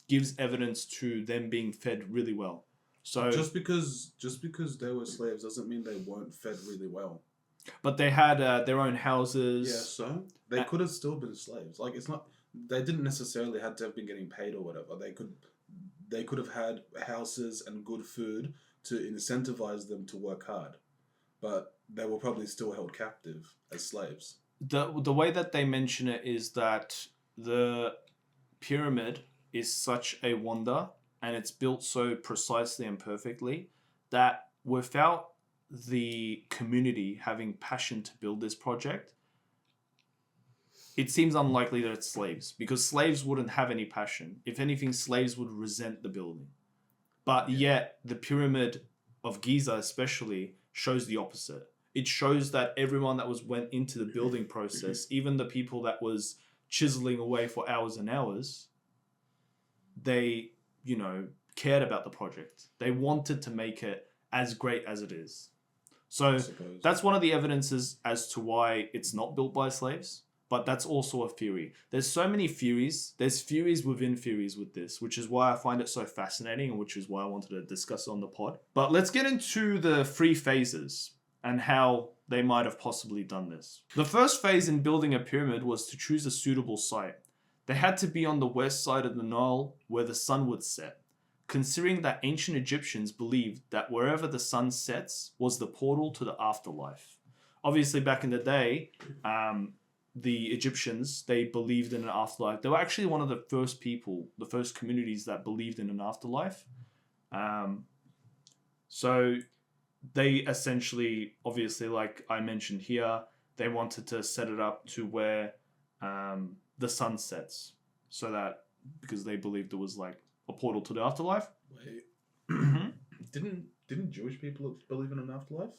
A: gives evidence to them being fed really well. So
C: just because they were slaves doesn't mean they weren't fed really well.
A: But they had their own houses.
C: Yeah, so they could have still been slaves. Like, it's not, they didn't necessarily have to have been getting paid or whatever. They could have had houses and good food to incentivize them to work hard, but they were probably still held captive as slaves.
A: The way that they mention it is that the pyramid is such a wonder and it's built so precisely and perfectly that without the community having passion to build this project, it seems unlikely that it's slaves, because slaves wouldn't have any passion. If anything, slaves would resent the building. But yet the pyramid of Giza especially shows the opposite. It shows that everyone that went into the building process, even the people that was chiseling away for hours and hours, they, cared about the project. They wanted to make it as great as it is. So that's one of the evidences as to why it's not built by slaves. But that's also a theory. There's so many theories. There's theories within theories with this, which is why I find it so fascinating and which is why I wanted to discuss it on the pod. But let's get into the 3 phases and how they might have possibly done this. The first phase in building a pyramid was to choose a suitable site. They had to be on the west side of the Nile where the sun would set, considering that ancient Egyptians believed that wherever the sun sets was the portal to the afterlife. Obviously, back in the day, the Egyptians, they believed in an afterlife. They were actually one of the first people, the first communities that believed in an afterlife. So they essentially, obviously, like I mentioned here, they wanted to set it up to where the sun sets. So that, because they believed it was like a portal to the afterlife.
C: Wait. Didn't Jewish people believe in an afterlife?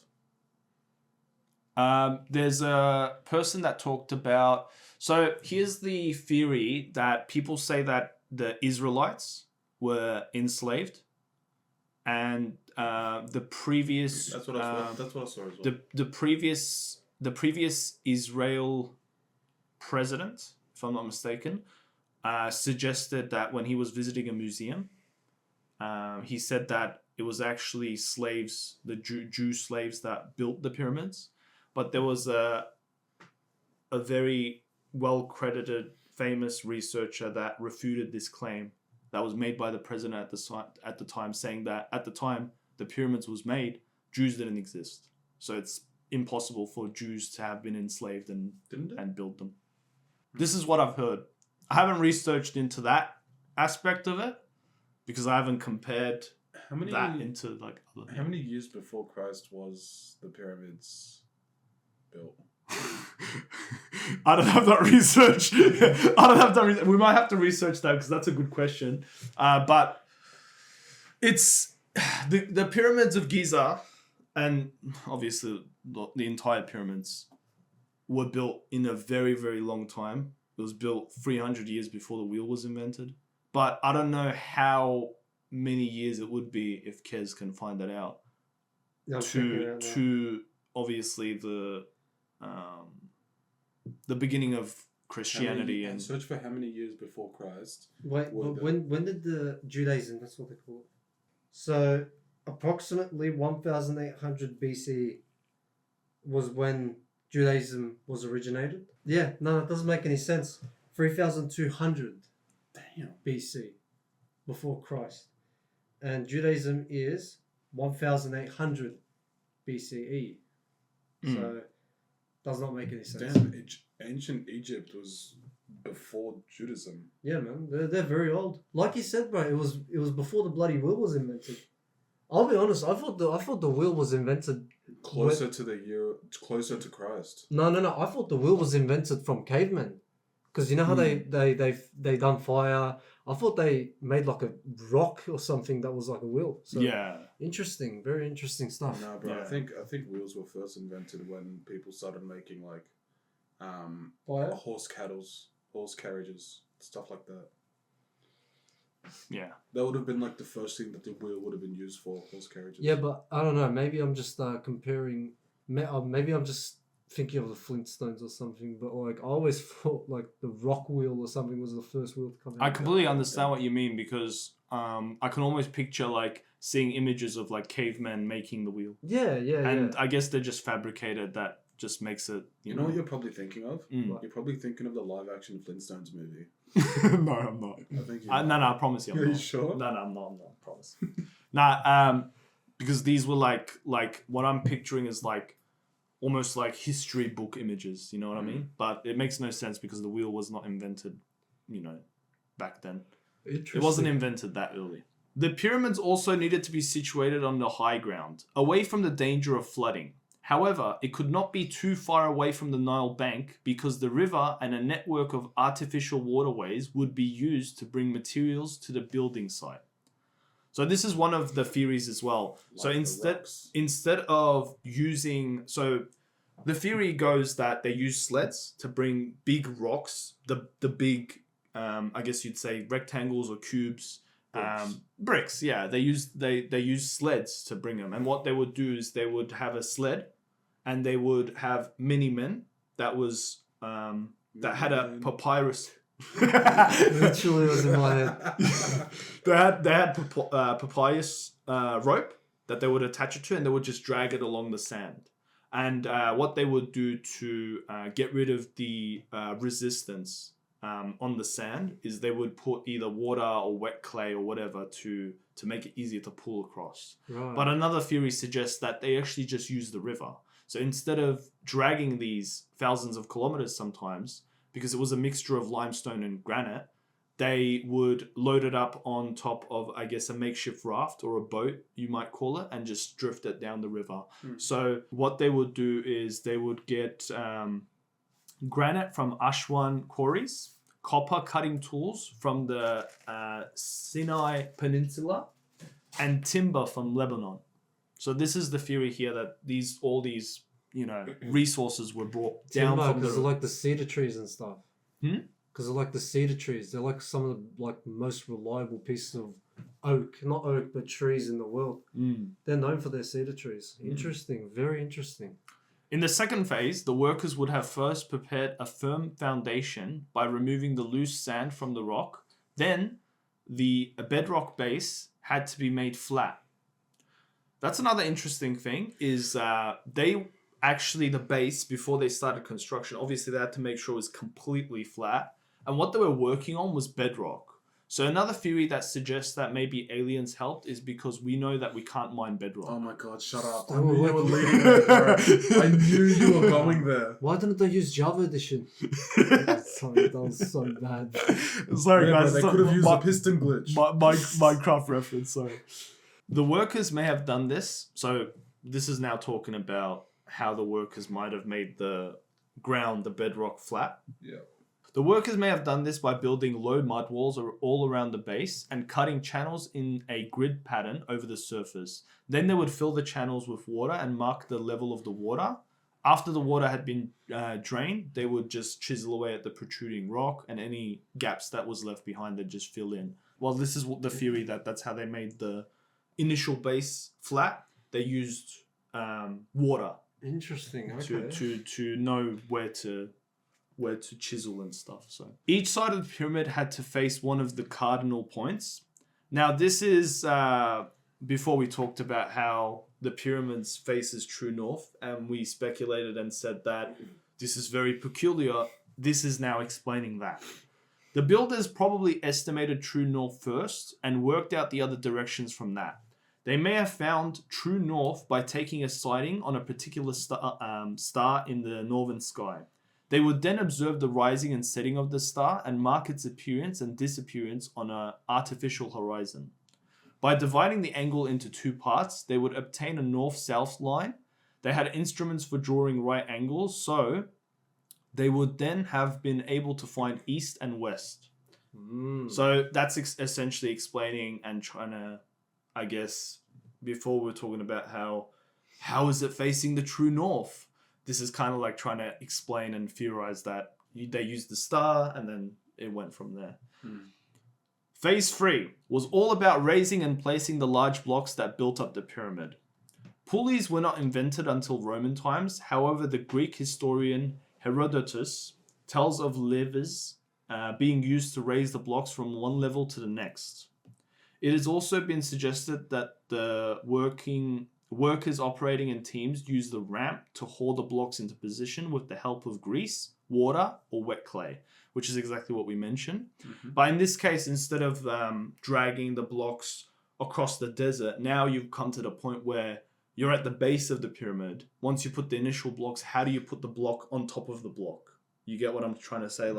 A: There's a person that talked about... So here's the theory that people say that the Israelites were enslaved, and the previous...
C: That's what I saw as well.
A: The previous Israel president, if I'm not mistaken, suggested that when he was visiting a museum, he said that it was actually slaves, the Jew slaves that built the pyramids. But there was a very well-credited, famous researcher that refuted this claim that was made by the president at the time, saying that at the time the pyramids was made, Jews didn't exist. So it's impossible for Jews to have been enslaved and build them. This is what I've heard. I haven't researched into that aspect of it because I haven't compared that into like other things.
C: How many years before Christ was the pyramids built?
A: I don't have that research. We might have to research that because that's a good question. But it's the pyramids of Giza, and obviously the entire pyramids were built in a very, very long time. It was built 300 years before the wheel was invented. But I don't know how many years it would be if Kez can find that out. To obviously the beginning of Christianity
C: and search for how many years before Christ.
B: Wait, when did the Judaism? That's what they call it. So approximately 1,800 BC was when Judaism was originated. Yeah, no, it doesn't make any sense. 3,200 BC before Christ, and Judaism is 1,800 BCE. So does not make any sense.
C: Damn, ancient Egypt was before Judaism.
B: Yeah, man, they're very old. Like you said, bro, it was before the bloody wheel was invented. I'll be honest, I thought the wheel was invented
C: closer to Christ.
B: No. I thought the wheel was invented from cavemen, because you know how they done fire. I thought they made like a rock or something that was like a wheel. So
A: yeah,
B: interesting, very interesting stuff.
C: No, bro,
A: yeah.
C: I think wheels were first invented when people started making like horse carriages, stuff like that.
A: Yeah,
C: that would have been like the first thing that the wheel would have been used for, horse carriages.
B: Yeah, but I don't know. Maybe I'm just comparing. Maybe I'm just thinking of the Flintstones or something. But like, I always thought like the rock wheel or something was the first wheel to come out.
A: I completely understand what you mean because I can almost picture like seeing images of like cavemen making the wheel.
B: Yeah.
A: And I guess they're just fabricated. That just makes it. You know
C: what you're probably thinking of? You're probably thinking of the live-action Flintstones movie.
A: No, I'm not.
C: I think
A: no, I promise you.
C: Are you sure?
A: No, I'm not. I promise. Because these were like what I'm picturing is like almost like history book images. You know what I mean? But it makes no sense because the wheel was not invented, back then. It wasn't invented that early. The pyramids also needed to be situated on the high ground, away from the danger of flooding. However, it could not be too far away from the Nile bank because the river and a network of artificial waterways would be used to bring materials to the building site. So this is one of the theories as well.
C: Like
A: so instead of using... So the theory goes that they use sleds to bring big rocks, the big, I guess you'd say rectangles or cubes, Bricks. Yeah, they use sleds to bring them, and what they would do is they would have a sled, and they would have mini-men that was that had a papyrus.
B: Literally was in my head.
A: they had papyrus rope that they would attach it to, and they would just drag it along the sand. And what they would do to get rid of the resistance on the sand is they would put either water or wet clay or whatever to make it easier to pull across.
B: Right.
A: But another theory suggests that they actually just use the river. So instead of dragging these thousands of kilometers sometimes, because it was a mixture of limestone and granite, they would load it up on top of, I guess, a makeshift raft or a boat, you might call it, and just drift it down the river. So what they would do is they would get granite from Aswan quarries, copper cutting tools from the Sinai Peninsula, and timber from Lebanon. So this is the theory here that all these resources were brought down
B: Timber,
A: from
B: because of like the cedar trees and stuff. Because of like the cedar trees, they're like some of the most reliable pieces of not oak, but trees in the world. They're known for their cedar trees. Interesting, very interesting.
A: In the second phase, the workers would have first prepared a firm foundation by removing the loose sand from the rock. Then, the bedrock base had to be made flat. That's another interesting thing, is the base, before they started construction, obviously they had to make sure it was completely flat. And what they were working on was bedrock. So another theory that suggests that maybe aliens helped is because we know that we can't mine bedrock.
C: Oh my god, shut up. I knew you were leading there, bro. I knew you were going there.
B: Why didn't they use Java Edition? Sorry, that was so bad.
A: Sorry, guys.
C: They could have used a piston glitch.
A: Minecraft reference, sorry. The workers may have done this. So this is now talking about how the workers might have made the bedrock flat.
C: Yeah.
A: The workers may have done this by building low mud walls all around the base and cutting channels in a grid pattern over the surface. Then they would fill the channels with water and mark the level of the water. After the water had been drained, they would just chisel away at the protruding rock, and any gaps that was left behind they'd just fill in. Well, this is the theory that's how they made the initial base flat. They used water.
B: Interesting. Okay.
A: To know where to chisel and stuff. So each side of the pyramid had to face one of the cardinal points. Now this is before we talked about how the pyramids faces true north, and we speculated and said that this is very peculiar. This is now explaining that. The builders probably estimated true north first and worked out the other directions from that. They may have found true north by taking a sighting on a particular star in the northern sky. They would then observe the rising and setting of the star and mark its appearance and disappearance on an artificial horizon. By dividing the angle into two parts, they would obtain a north-south line. They had instruments for drawing right angles, so they would then have been able to find east and west. So that's essentially explaining and trying to, I guess, before we were talking about how is it facing the true north? This is kind of like trying to explain and theorize that they used the star and then it went from there. Phase 3 was all about raising and placing the large blocks that built up the pyramid. Pulleys were not invented until Roman times. However, the Greek historian Herodotus tells of levers being used to raise the blocks from one level to the next. It has also been suggested that the workers operating in teams use the ramp to haul the blocks into position with the help of grease, water, or wet clay, which is exactly what we mentioned. But in this case, instead of dragging the blocks across the desert, now you've come to the point where you're at the base of the pyramid. Once you put the initial blocks, how do you put the block on top of the block? You get what I'm trying to say?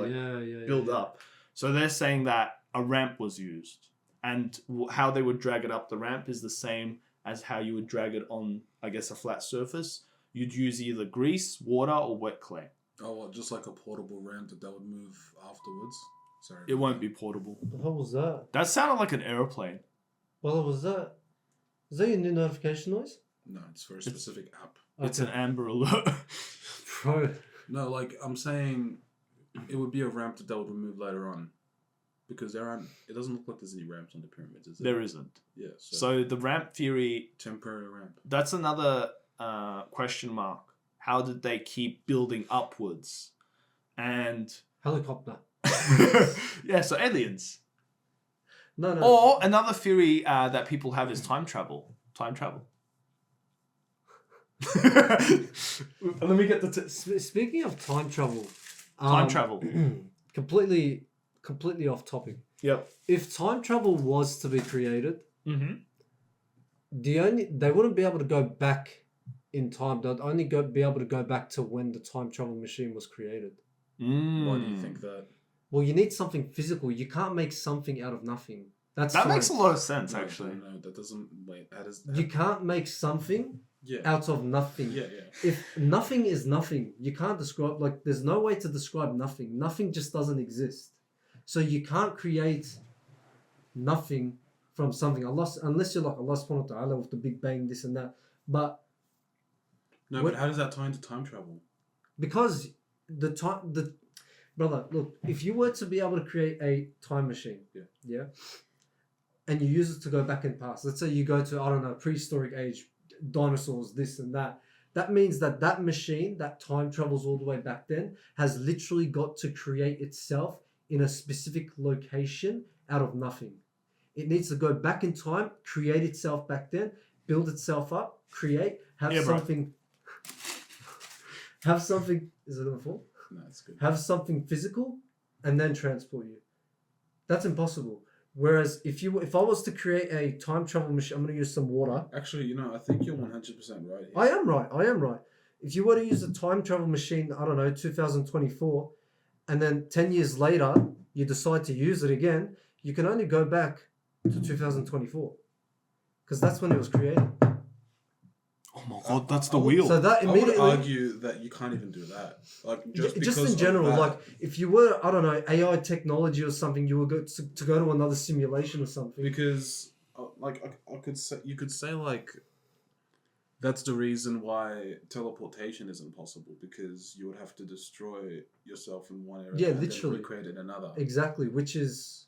A: Build up. So they're saying that a ramp was used. And how they would drag it up the ramp is the same as how you would drag it on, I guess, a flat surface. You'd use either grease, water, or wet clay.
C: Oh, what, just like a portable ramp that would move afterwards? Sorry.
A: It won't be portable.
B: What the hell was that?
A: That sounded like an aeroplane.
B: Well, was that? Is that your new notification noise?
C: No, it's for a specific app.
A: It's an Amber Alert.
B: Bro.
C: No, like, I'm saying it would be a ramp that they would remove later on. Because it doesn't look like there's any ramps on the pyramids, is it?
A: There isn't.
C: Yeah.
A: So the ramp theory...
C: Temporary ramp.
A: That's another question mark. How did they keep building upwards? And...
B: Helicopter.
A: Yeah, so aliens.
B: No.
A: Or another theory that people have is time travel. Time travel. Let me get the...
B: Speaking of time travel...
A: Time travel.
B: completely off topic.
A: Yep.
B: If time travel was to be created,
A: Mm-hmm.
B: they wouldn't be able to go back in time. They'd only be able to go back to when the time travel machine was created.
C: Why do you think that?
B: Well, you need something physical. You can't make something out of nothing.
A: That makes a lot of sense, actually.
C: No, that doesn't... Wait, how does...
B: You can't make something out of nothing.
C: Yeah.
B: If nothing is nothing, you can't describe... Like, there's no way to describe nothing. Nothing just doesn't exist. So you can't create nothing from something. Unless you're like Allah subhanahu wa ta'ala with the Big Bang, this and that. But...
C: No, but how does that tie into time travel?
B: Because brother, look, if you were to be able to create a time machine, yeah, and you use it to go back in past, let's say you go to, I don't know, prehistoric age, dinosaurs, this and that, that means that machine that time travels all the way back then has literally got to create itself in a specific location out of nothing. It needs to go back in time, create itself back then, build itself up, create, have something... Have something... Is it on the floor?
C: No, it's good.
B: Have something physical and then transport you. That's impossible. Whereas if I was to create a time travel machine, I'm going to use some water.
C: Actually, I think you're 100% right here.
B: I am right. If you were to use a time travel machine, I don't know, 2024, and then 10 years later, you decide to use it again, you can only go back to 2024. Because that's when it was created.
A: Oh my god, that's the wheel.
B: So that immediately...
C: I would argue that you can't even do that. Like just
B: in general, like if you were, I don't know, AI technology or something, you would go to go to another simulation or something.
C: Because I could say, you could say like that's the reason why teleportation isn't possible, because you would have to destroy yourself in one area and
B: literally
C: then recreate it in another.
B: Exactly, which is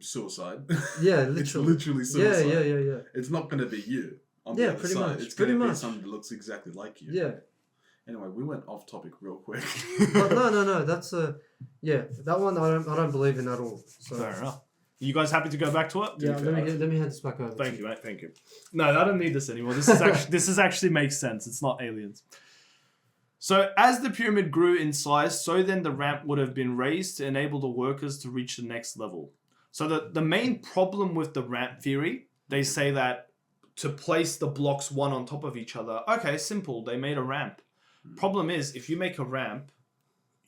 C: suicide.
B: Yeah, literally.
C: It's literally suicide.
B: Yeah.
C: It's not going to be you.
B: Pretty much.
C: It's going to be something that looks exactly like you.
B: Yeah.
C: Anyway, we went off topic real quick.
B: But no. That's that one I don't believe in at all. So.
A: Fair enough. You guys happy to go back to it?
B: Yeah. Let me hand this back over.
A: Thank you, mate. Thank you. No, I don't need this anymore. This actually makes sense. It's not aliens. So as the pyramid grew in size, so then the ramp would have been raised to enable the workers to reach the next level. So the main problem with the ramp theory, they say that to place the blocks one on top of each other, okay, simple, they made a ramp. Problem is, if you make a ramp,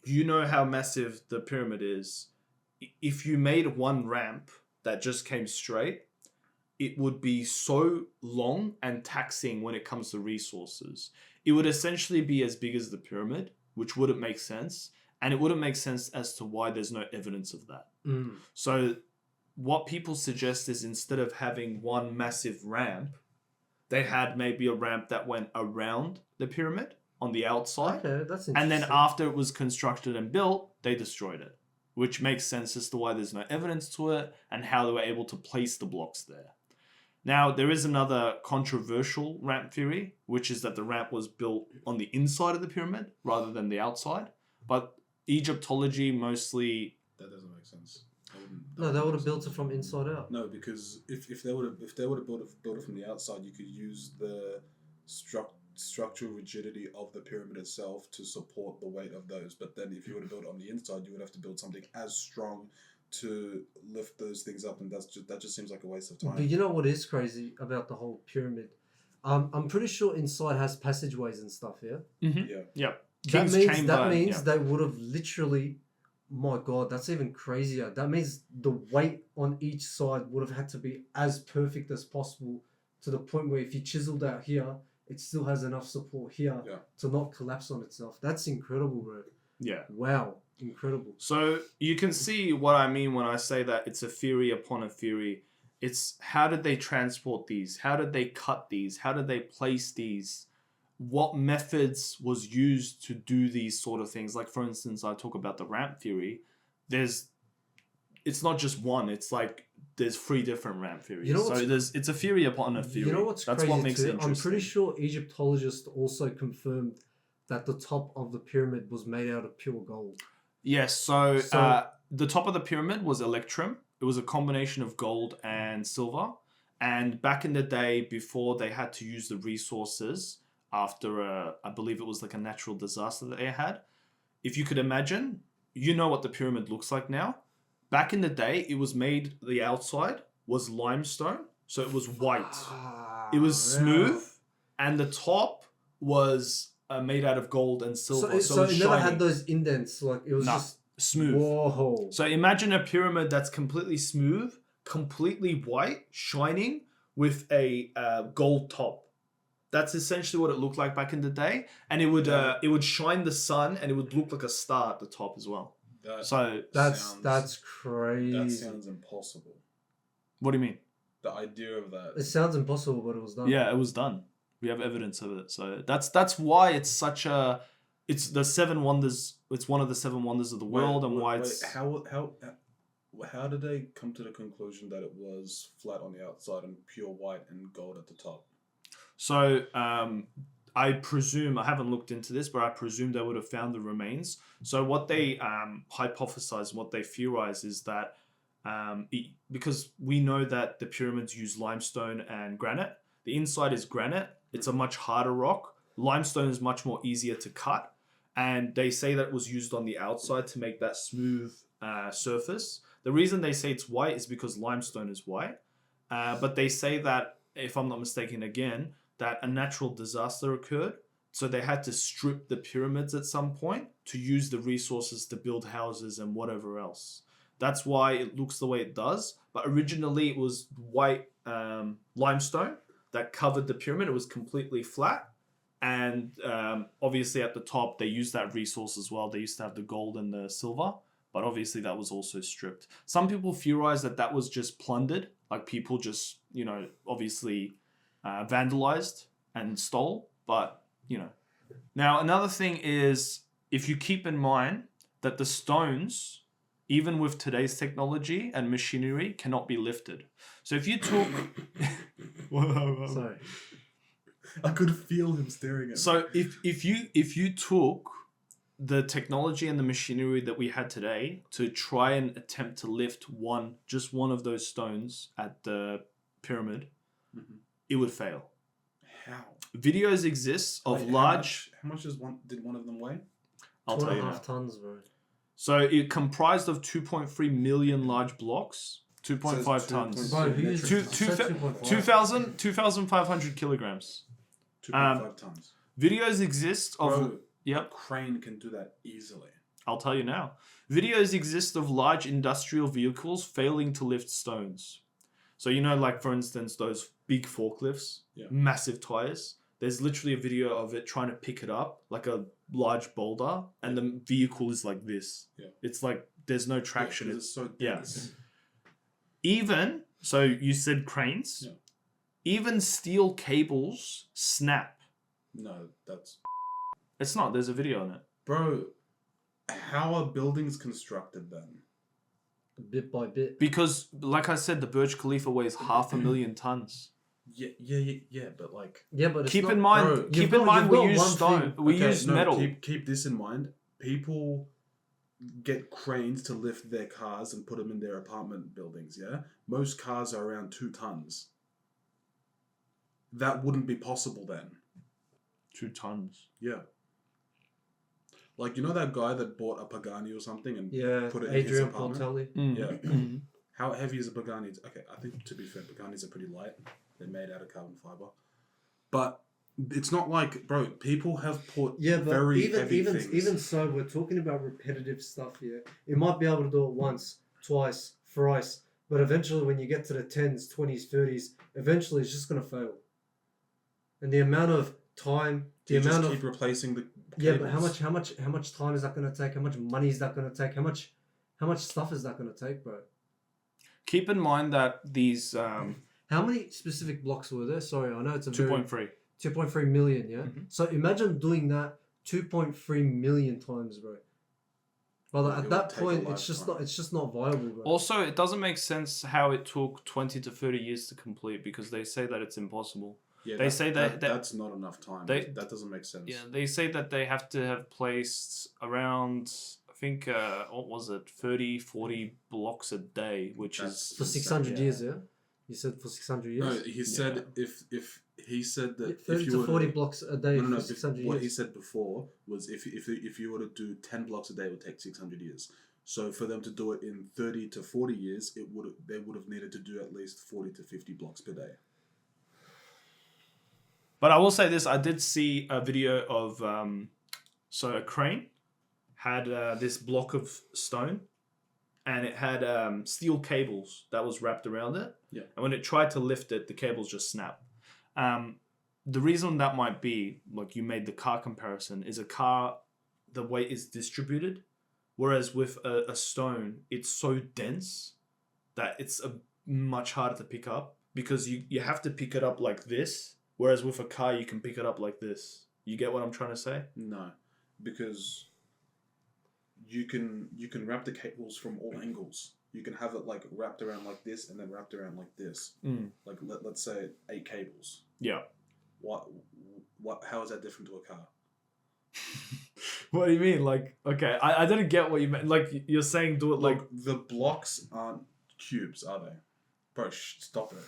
A: you know how massive the pyramid is. If you made one ramp that just came straight, it would be so long and taxing when it comes to resources. It would essentially be as big as the pyramid, which wouldn't make sense. And it wouldn't make sense as to why there's no evidence of that. So what people suggest is, instead of having one massive ramp, they had maybe a ramp that went around the pyramid on the outside.
B: Okay, that's interesting.
A: And then after it was constructed and built, they destroyed it, which makes sense as to why there's no evidence to it and how they were able to place the blocks there. Now, there is another controversial ramp theory, which is that the ramp was built on the inside of the pyramid rather than the outside. But Egyptology mostly...
C: That doesn't make sense.
B: No, they would have built it from inside out.
C: No, because if they would have built it from the outside, you could use the structural rigidity of the pyramid itself to support the weight of those. But then if you were to build it on the inside, you would have to build something as strong to lift those things up, and that just seems like a waste of time.
B: But you know what is crazy about the whole pyramid? I'm pretty sure inside has passageways and stuff. Yeah.
A: Mm-hmm. Yeah.
B: That means they would have literally. My God, that's even crazier. That means the weight on each side would have had to be as perfect as possible, to the point where if you chiseled out here, it still has enough support here to not collapse on itself. That's incredible, bro.
A: Yeah.
B: Wow. Incredible.
A: So you can see what I mean when I say that it's a theory upon a theory. It's how did they transport these? How did they cut these? How did they place these? What methods was used to do these sort of things? Like, for instance, I talk about the ramp theory. There's it's not just one. It's like there's 3 different ramp theories.
B: You know
A: it's a theory upon a theory.
B: You know what's
A: That's
B: crazy
A: what makes it
B: too?
A: interesting.
B: I'm pretty sure Egyptologists also confirmed that the top of the pyramid was made out of pure gold.
A: Yes. So the top of the pyramid was electrum. It was a combination of gold and silver. And back in the day, before they had to use the resources after I believe it was like a natural disaster that they had. If you could imagine, you know what the pyramid looks like now. Back in the day, it was made, the outside was limestone, so it was white. It was smooth, and the top was made out of gold and silver.
B: So it never had those indents, like it was just
A: smooth.
B: Whoa.
A: So imagine a pyramid that's completely smooth, completely white, shining, with a gold top. That's essentially what it looked like back in the day, and it would shine the sun, and it would look like a star at the top as well. That's
B: crazy.
C: That sounds impossible.
A: What do you mean?
C: The idea of that.
B: It sounds impossible, but it was done.
A: Yeah, it was done. We have evidence of it. So that's why it's such a. It's the 7 wonders. It's one of the 7 wonders of the world,
C: How did they come to the conclusion that it was flat on the outside and pure white and gold at the top?
A: So I presume, I haven't looked into this, but I presume they would have found the remains. So what they hypothesize, what they theorize is that because we know that the pyramids use limestone and granite, the inside is granite. It's a much harder rock. Limestone is much more easier to cut. And they say that it was used on the outside to make that smooth surface. The reason they say it's white is because limestone is white. But they say that, if I'm not mistaken again, that a natural disaster occurred. So they had to strip the pyramids at some point to use the resources to build houses and whatever else. That's why it looks the way it does. But originally it was white limestone that covered the pyramid. It was completely flat. And obviously at the top, they used that resource as well. They used to have the gold and the silver. But obviously that was also stripped. Some people theorize that was just plundered. Like people just, obviously vandalized and stole. But, Now, another thing is, if you keep in mind that the stones, even with today's technology and machinery, cannot be lifted. So if you took...
B: Sorry.
C: I could feel him staring at me.
A: So if you took the technology and the machinery that we had today to try and attempt to lift just one of those stones at the pyramid, it would fail.
C: How?
A: Videos exist of large...
C: How much did one of them weigh?
A: I'll tell you
B: 2.5 tons, bro.
A: So it comprised of 2.3 million large blocks, 2.5 tons.
B: Bro, who used
A: 2,500 kilograms.
C: 2.5 tons.
A: Videos exist of...
C: Bro,
A: Yep.
C: crane can do that easily.
A: I'll tell you now. Videos exist of large industrial vehicles failing to lift stones. So, like, for instance, those big forklifts, massive tires. There's literally a video of it trying to pick it up, like a large boulder, and the vehicle is like this.
C: Yeah.
A: It's like there's no traction.
C: It's so dense.
A: Even, so you said cranes.
C: Yeah.
A: Even steel cables snap.
C: No, that's...
A: It's not. There's a video on it.
C: Bro, how are buildings constructed then?
B: Bit by bit.
A: Because, like I said, the Burj Khalifa weighs 500,000 tons.
C: Yeah, but like...
B: Yeah, but
A: keep in mind, we use stone. We use metal.
C: Keep this in mind. People get cranes to lift their cars and put them in their apartment buildings, yeah? Most cars are around 2 tons. That wouldn't be possible then.
A: 2 tons.
C: Yeah. Like, that guy that bought a Pagani or something and put it in his
B: Adrian
C: apartment?
B: Portelli.
C: Yeah. How heavy is a Pagani? Okay, I think, to be fair, Paganis are pretty light. They're made out of carbon fiber. But it's not like, bro, people have put very heavy things.
B: Even so, we're talking about repetitive stuff here. You might be able to do it once, twice, thrice, but eventually when you get to the 10s, 20s, 30s, eventually it's just going to fail. And the amount of time...
C: keep replacing the cables.
B: Yeah, but how much time is that going to take? How much money is that going to take? How much stuff is that going to take, bro?
A: Keep in mind that these...
B: how many specific blocks were there? Sorry, I know it's a
A: 2.3.
B: 2.3 million, yeah? So imagine doing that 2.3 million times, bro. But at that point, it's just not viable. Bro.
A: Also, it doesn't make sense how it took 20 to 30 years to complete because they say that it's impossible.
C: Yeah,
A: they say that
C: that's not enough time. That doesn't make sense.
A: Yeah, they say that they have to have placed around, I think, 30-40 blocks a day, which is
B: for 600 years. Yeah, you said for 600 years.
C: No, he said if he said that
B: 30
C: if you
B: to
C: were
B: 40 blocks a day
C: no,
B: for 600 years.
C: What he said before was if you were to do 10 blocks a day, it would take 600 years. So for them to do it in 30 to 40 years, they would have needed to do at least 40 to 50 blocks per day.
A: But I will say this: I did see a video of so a crane had this block of stone, and it had steel cables that was wrapped around it.
C: Yeah.
A: And when it tried to lift it, the cables just snapped. The reason that might be, like you made the car comparison, is a car, the weight is distributed, whereas with a stone, it's so dense that it's much harder to pick up because you have to pick it up like this. Whereas with a car, you can pick it up like this. You get what I'm trying to say?
C: No, because you can wrap the cables from all angles. You can have it like wrapped around like this and then wrapped around like this. Like let's say 8 cables.
A: Yeah.
C: What? How is that different to a car?
A: What do you mean? Like, okay, I didn't get what you meant. Like, you're saying do it like
C: the blocks aren't cubes, are they? Bro, stop it.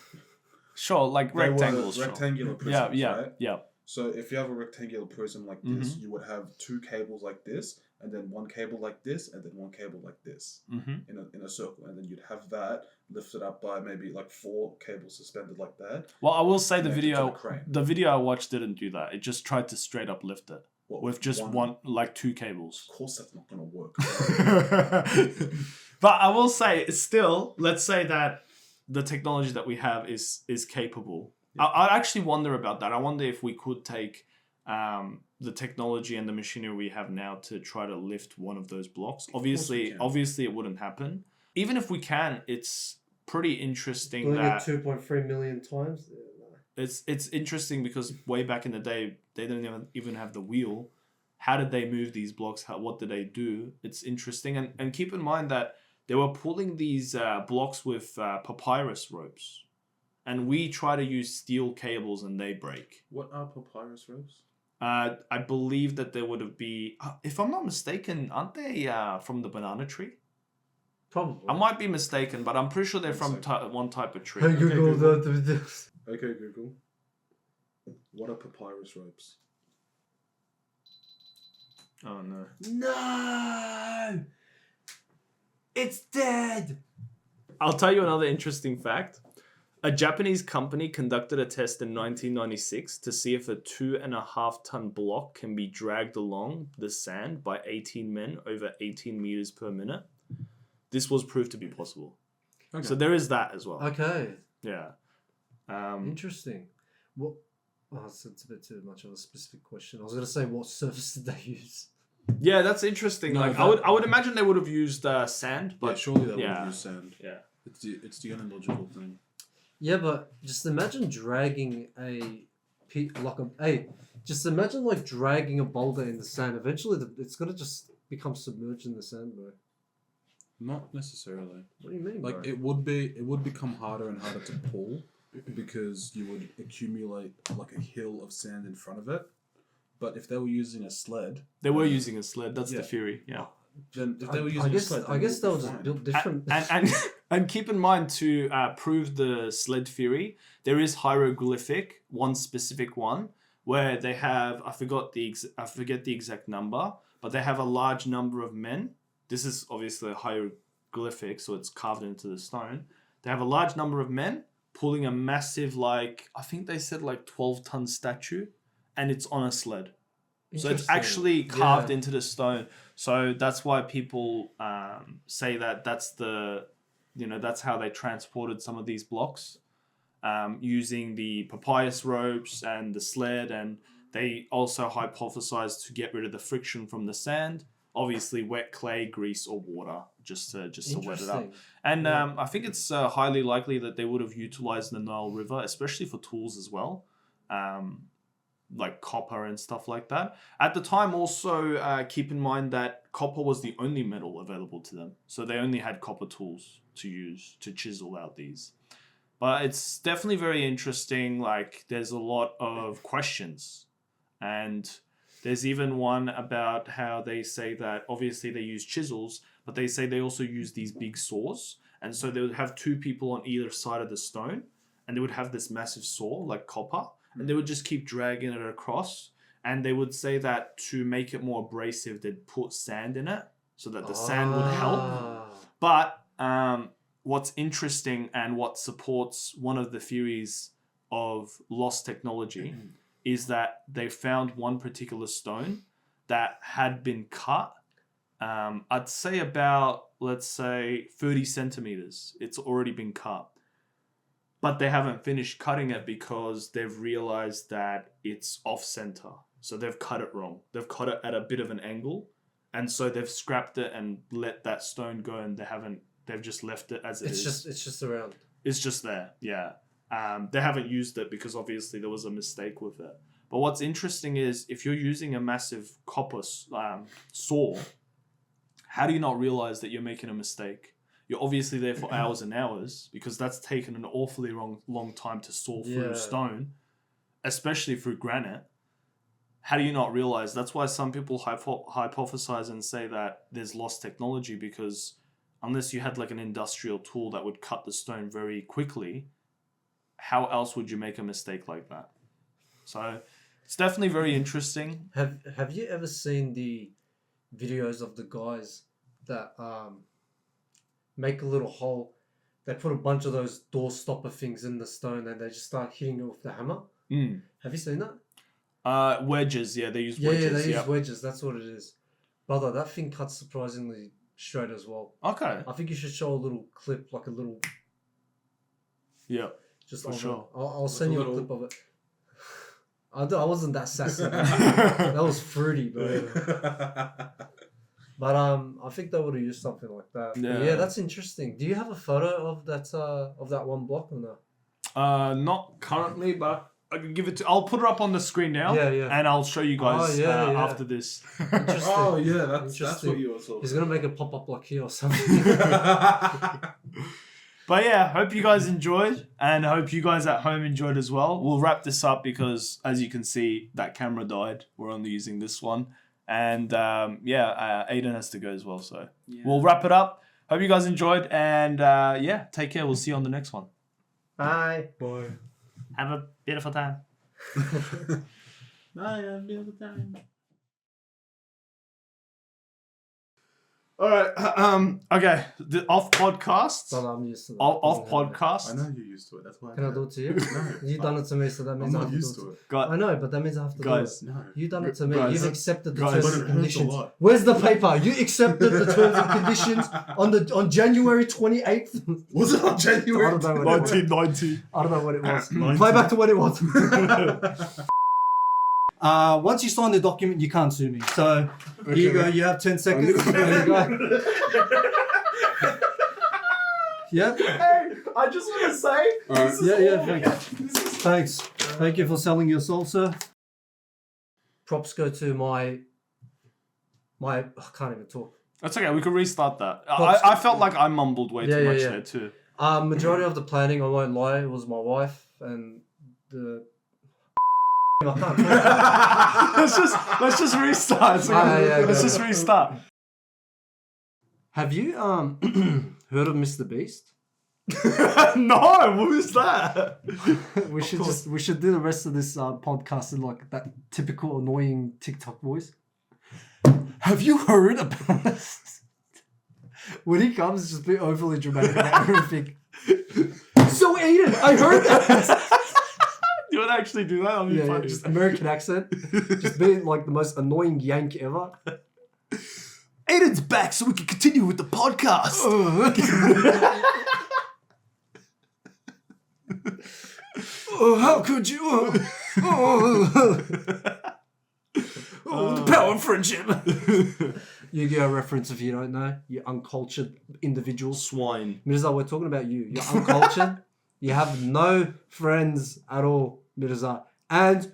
A: Sure, like rectangles.
C: Rectangular prisms, right?
A: Yeah.
C: So if you have a rectangular prism like this, you would have 2 cables like this, and then 1 cable like this, and then 1 cable like this in a circle, and then you'd have that lifted up by maybe like 4 cables suspended like that.
A: Well, I will say the video I watched didn't do that. It just tried to straight up lift it with just one like 2 cables.
C: Of course, that's not gonna work.
A: But I will say, still, let's say that the technology that we have is capable. Yeah. I actually wonder about that. I wonder if we could take the technology and the machinery we have now to try to lift one of those blocks. Obviously it wouldn't happen. Even if we can, it's pretty interesting
B: doing
A: that
B: it 2.3 million times.
A: It's interesting because way back in the day they didn't even have the wheel. How did they move these blocks? What did they do? It's interesting, and keep in mind that they were pulling these blocks with papyrus ropes. And we try to use steel cables and they break.
C: What are papyrus ropes?
A: I believe that there would be, if I'm not mistaken, aren't they from the banana tree?
B: Probably.
A: I might be mistaken, but I'm pretty sure they're from one type of tree.
B: Hey Google,
C: Okay, Google. What are papyrus ropes?
A: Oh no.
B: No! It's dead!
A: I'll tell you another interesting fact. A Japanese company conducted a test in 1996 to see if a 2.5-ton block can be dragged along the sand by 18 men over 18 meters per minute. This was proved to be possible. Okay. So there is that as well.
B: Okay.
A: Yeah.
B: Interesting. What? Oh, it's a bit too much of a specific question. I was going to say, what surface did they use?
A: Yeah, that's interesting.
C: No,
A: I would imagine they would have used sand, but
C: surely they would have used sand.
A: Yeah.
C: It's the unlogical thing.
B: Yeah, but just imagine dragging just imagine like dragging a boulder in the sand. Eventually, it's gonna just become submerged in the sand, bro.
C: Not necessarily.
B: What do you mean?
C: Like
B: bro?
C: it would become harder and harder to pull because you would accumulate like a hill of sand in front of it. But if they were using a sled,
A: That's the theory. Yeah.
C: Then if they were using a sled,
B: I guess they were just built different.
A: And keep in mind to prove the sled theory, there is hieroglyphic, one specific one where they have I forget the exact number, but they have a large number of men. This is obviously a hieroglyphic, so it's carved into the stone. They have a large number of men pulling a massive, I think they said 12-ton statue, and it's on a sled. So it's actually carved into the stone. So that's why people say that that's that's how they transported some of these blocks using the papyrus ropes and the sled. And they also hypothesized to get rid of the friction from the sand. Obviously, wet clay, grease, or water just to wet it up. And I think it's highly likely that they would have utilized the Nile River, especially for tools as well. like copper and stuff like that. At the time, also keep in mind that copper was the only metal available to them. So they only had copper tools to use to chisel out these. But it's definitely very interesting. Like there's a lot of questions. And there's even one about how they say that obviously they use chisels, but they say they also use these big saws. And so they would have two people on either side of the stone, and they would have this massive saw, like copper, and they would just keep dragging it across. And they would say that to make it more abrasive, they'd put sand in it so that the sand would help. But what's interesting and what supports one of the theories of lost technology is that they found one particular stone that had been cut. I'd say about, let's say, 30 centimeters. It's already been cut. But they haven't finished cutting it because they've realized that it's off center. So they've cut it wrong. They've cut it at a bit of an angle. And so they've scrapped it and let that stone go, and they've just left it as it is.
B: It's just around.
A: It's just there, yeah. They haven't used it because obviously there was a mistake with it. But what's interesting is if you're using a massive copper saw, how do you not realize that you're making a mistake? You're obviously there for hours and hours because that's taken an awfully long time to saw through stone, especially through granite. How do you not realize? That's why some people hypothesize and say that there's lost technology, because unless you had like an industrial tool that would cut the stone very quickly, how else would you make a mistake like that? So it's definitely very interesting.
B: Have you ever seen the videos of the guys that make a little hole? They put a bunch of those door stopper things in the stone and they just start hitting it with the hammer. Have you seen that?
A: Wedges, yeah, they use wedges.
B: Yeah, they use wedges. That's what it is, brother. That thing cuts surprisingly straight as well.
A: Okay.
B: I think you should show a little clip, like a little.
A: Yeah.
B: Just
A: for sure.
B: I'll send you a clip of it. I wasn't that sassy. That was fruity, bro. But I think they would have used something like that. Yeah, that's interesting. Do you have a photo of that one block or no?
A: Not currently, but I can give it to. I'll put it up on the screen now.
B: Yeah.
A: And I'll show you guys after this.
B: Interesting.
C: Oh yeah, that's what you were talking.
B: He's gonna make a pop up like here or something.
A: But yeah, hope you guys enjoyed, and hope you guys at home enjoyed as well. We'll wrap this up because, as you can see, that camera died. We're only using this one. And Aydin has to go as well. So we'll wrap it up. Hope you guys enjoyed, and take care. We'll see you on the next one.
B: Bye.
C: Bye.
A: Have a beautiful time.
C: Bye, have a beautiful time.
A: All right. Okay. The off podcast.
B: Well, I'm used to that.
A: Off podcast.
C: I know you're used to it. That's why.
B: Can I do it to you?
C: No.
B: You've done it to me, so that means
C: I'm
B: I
C: not
B: have to
C: used
B: do
C: to
B: it.
C: it.
B: I know, but that means I have to
C: Guys,
B: do it.
C: no.
B: You've done it to me.
A: Guys,
B: You've accepted the
C: guys,
B: terms
C: but
B: and
C: it hurts a
B: conditions.
C: lot.
B: Where's the paper? You accepted the terms and conditions on January 28th.
C: Was it on January?
B: I don't know what it was.
A: 1990.
B: I don't know what it was.
C: 90.
B: Play back to what it was. Once you sign the document, you can't sue me. So here you go. You have 10 seconds. There you go. Yep.
A: Hey, I just want to say.
B: Thanks. Thank you for selling your soul, sir. Props go to my. I can't even talk.
A: That's okay. We could restart that. I felt like I mumbled way too much there too.
B: Majority of the planning, I won't lie, it was my wife and the. I can't talk.
A: let's just restart. Let's just restart.
B: Have you heard of Mr. Beast?
A: No, who's that?
B: we should do the rest of this podcast in like that typical annoying TikTok voice. Have you heard about this? When he comes, just be overly dramatic about everything. So Aydin, I heard that.
A: You would actually do that? That'd be funny.
B: Just American accent. Just being like the most annoying yank ever.
A: Aydin's back so we can continue with the podcast.
B: How could you? The power of friendship. Yu-Gi-Oh reference if you don't know. You uncultured individual.
A: Swine.
B: Mirza, we're talking about you. You're uncultured. You have no friends at all, Mirza. And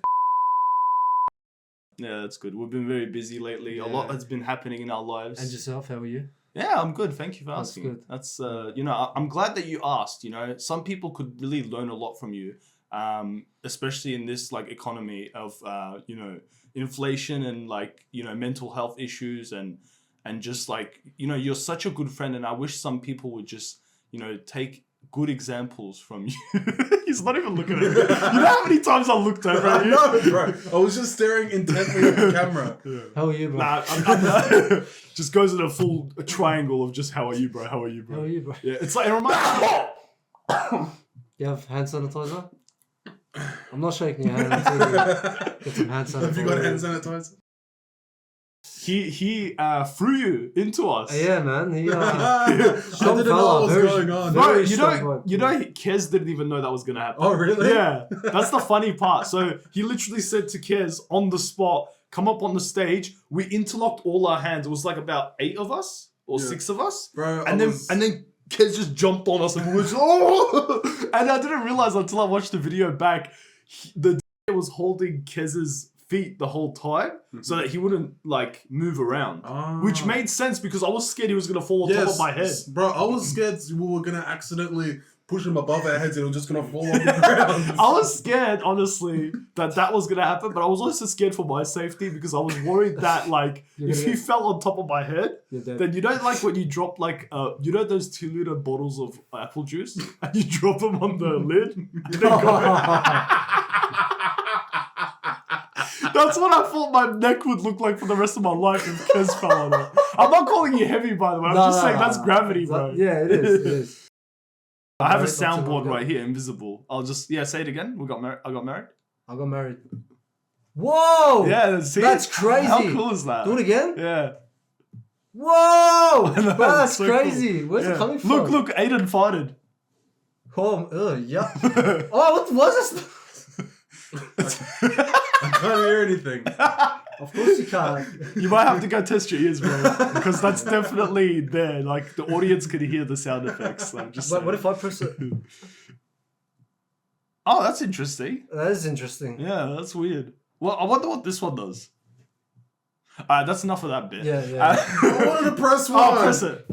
A: Yeah, that's good. We've been very busy lately. A lot has been happening in our lives.
B: And yourself, how are you?
A: Yeah, I'm good. Thank you for
B: That's
A: asking.
B: good.
A: That's I'm glad that you asked. Some people could really learn a lot from you, especially in this like economy of inflation and like mental health issues and just like you're such a good friend, and I wish some people would just take good examples from you. He's not even looking at me. You know how many times I looked over at you?
C: No, bro. I was just staring intently at the camera.
A: Yeah.
B: How are you, bro?
A: Nah, just goes in a full triangle of just how are you, bro? How are you, bro?
B: How are you, bro?
A: Yeah, it's like it reminds me.
B: You have hand sanitizer? I'm not shaking your hand until you get some hand sanitizer.
C: Have you got hand sanitizer?
A: He threw you into us.
B: Yeah, man. He
C: I didn't know what was going on.
A: Bro, Kez didn't even know that was gonna happen.
C: Oh, really?
A: Yeah, that's the funny part. So he literally said to Kez on the spot, "Come up on the stage." We interlocked all our hands. It was like about 8 of us or 6 of us,
C: bro.
A: And then Kez just jumped on us and we were just, oh! And I didn't realize until I watched the video back, the was holding Kez's feet the whole time so that he wouldn't like move around, which made sense because I was scared he was gonna fall on top of my head.
C: Bro, I was scared we were gonna accidentally push him above our heads and it was just gonna fall on the ground.
A: I was scared, honestly, that was gonna happen, but I was also scared for my safety because I was worried that like if he fell on top of my head, then like when you drop like those 2-liter bottles of apple juice and you drop them on the lid and they go. That's what I thought my neck would look like for the rest of my life if Kez fell on it. I'm not calling you heavy, by the way. I'm just saying that's gravity, bro.
B: Yeah, it is. It is.
A: I have a soundboard right here, invisible. I'll just say it again. I got married.
B: I got married. Whoa!
A: Yeah, see?
B: That's crazy.
A: How cool is that?
B: Do it again?
A: Yeah.
B: Whoa!
A: Bro,
B: that's
A: so
B: crazy.
A: Cool.
B: Where's it coming from?
A: Look, Aydin farted.
B: Oh, yeah. Oh, what was this?
C: I can't hear anything.
B: Of course you can't.
A: You might have to go test your ears, bro, because that's definitely there. Like the audience could hear the sound effects. Like, just
B: what if I press it?
A: Oh, that's interesting.
B: That is interesting.
A: Yeah, that's weird. Well, I wonder what this one does. That's enough of that bit.
B: Yeah.
C: I wanted to press one.
A: Oh, press it.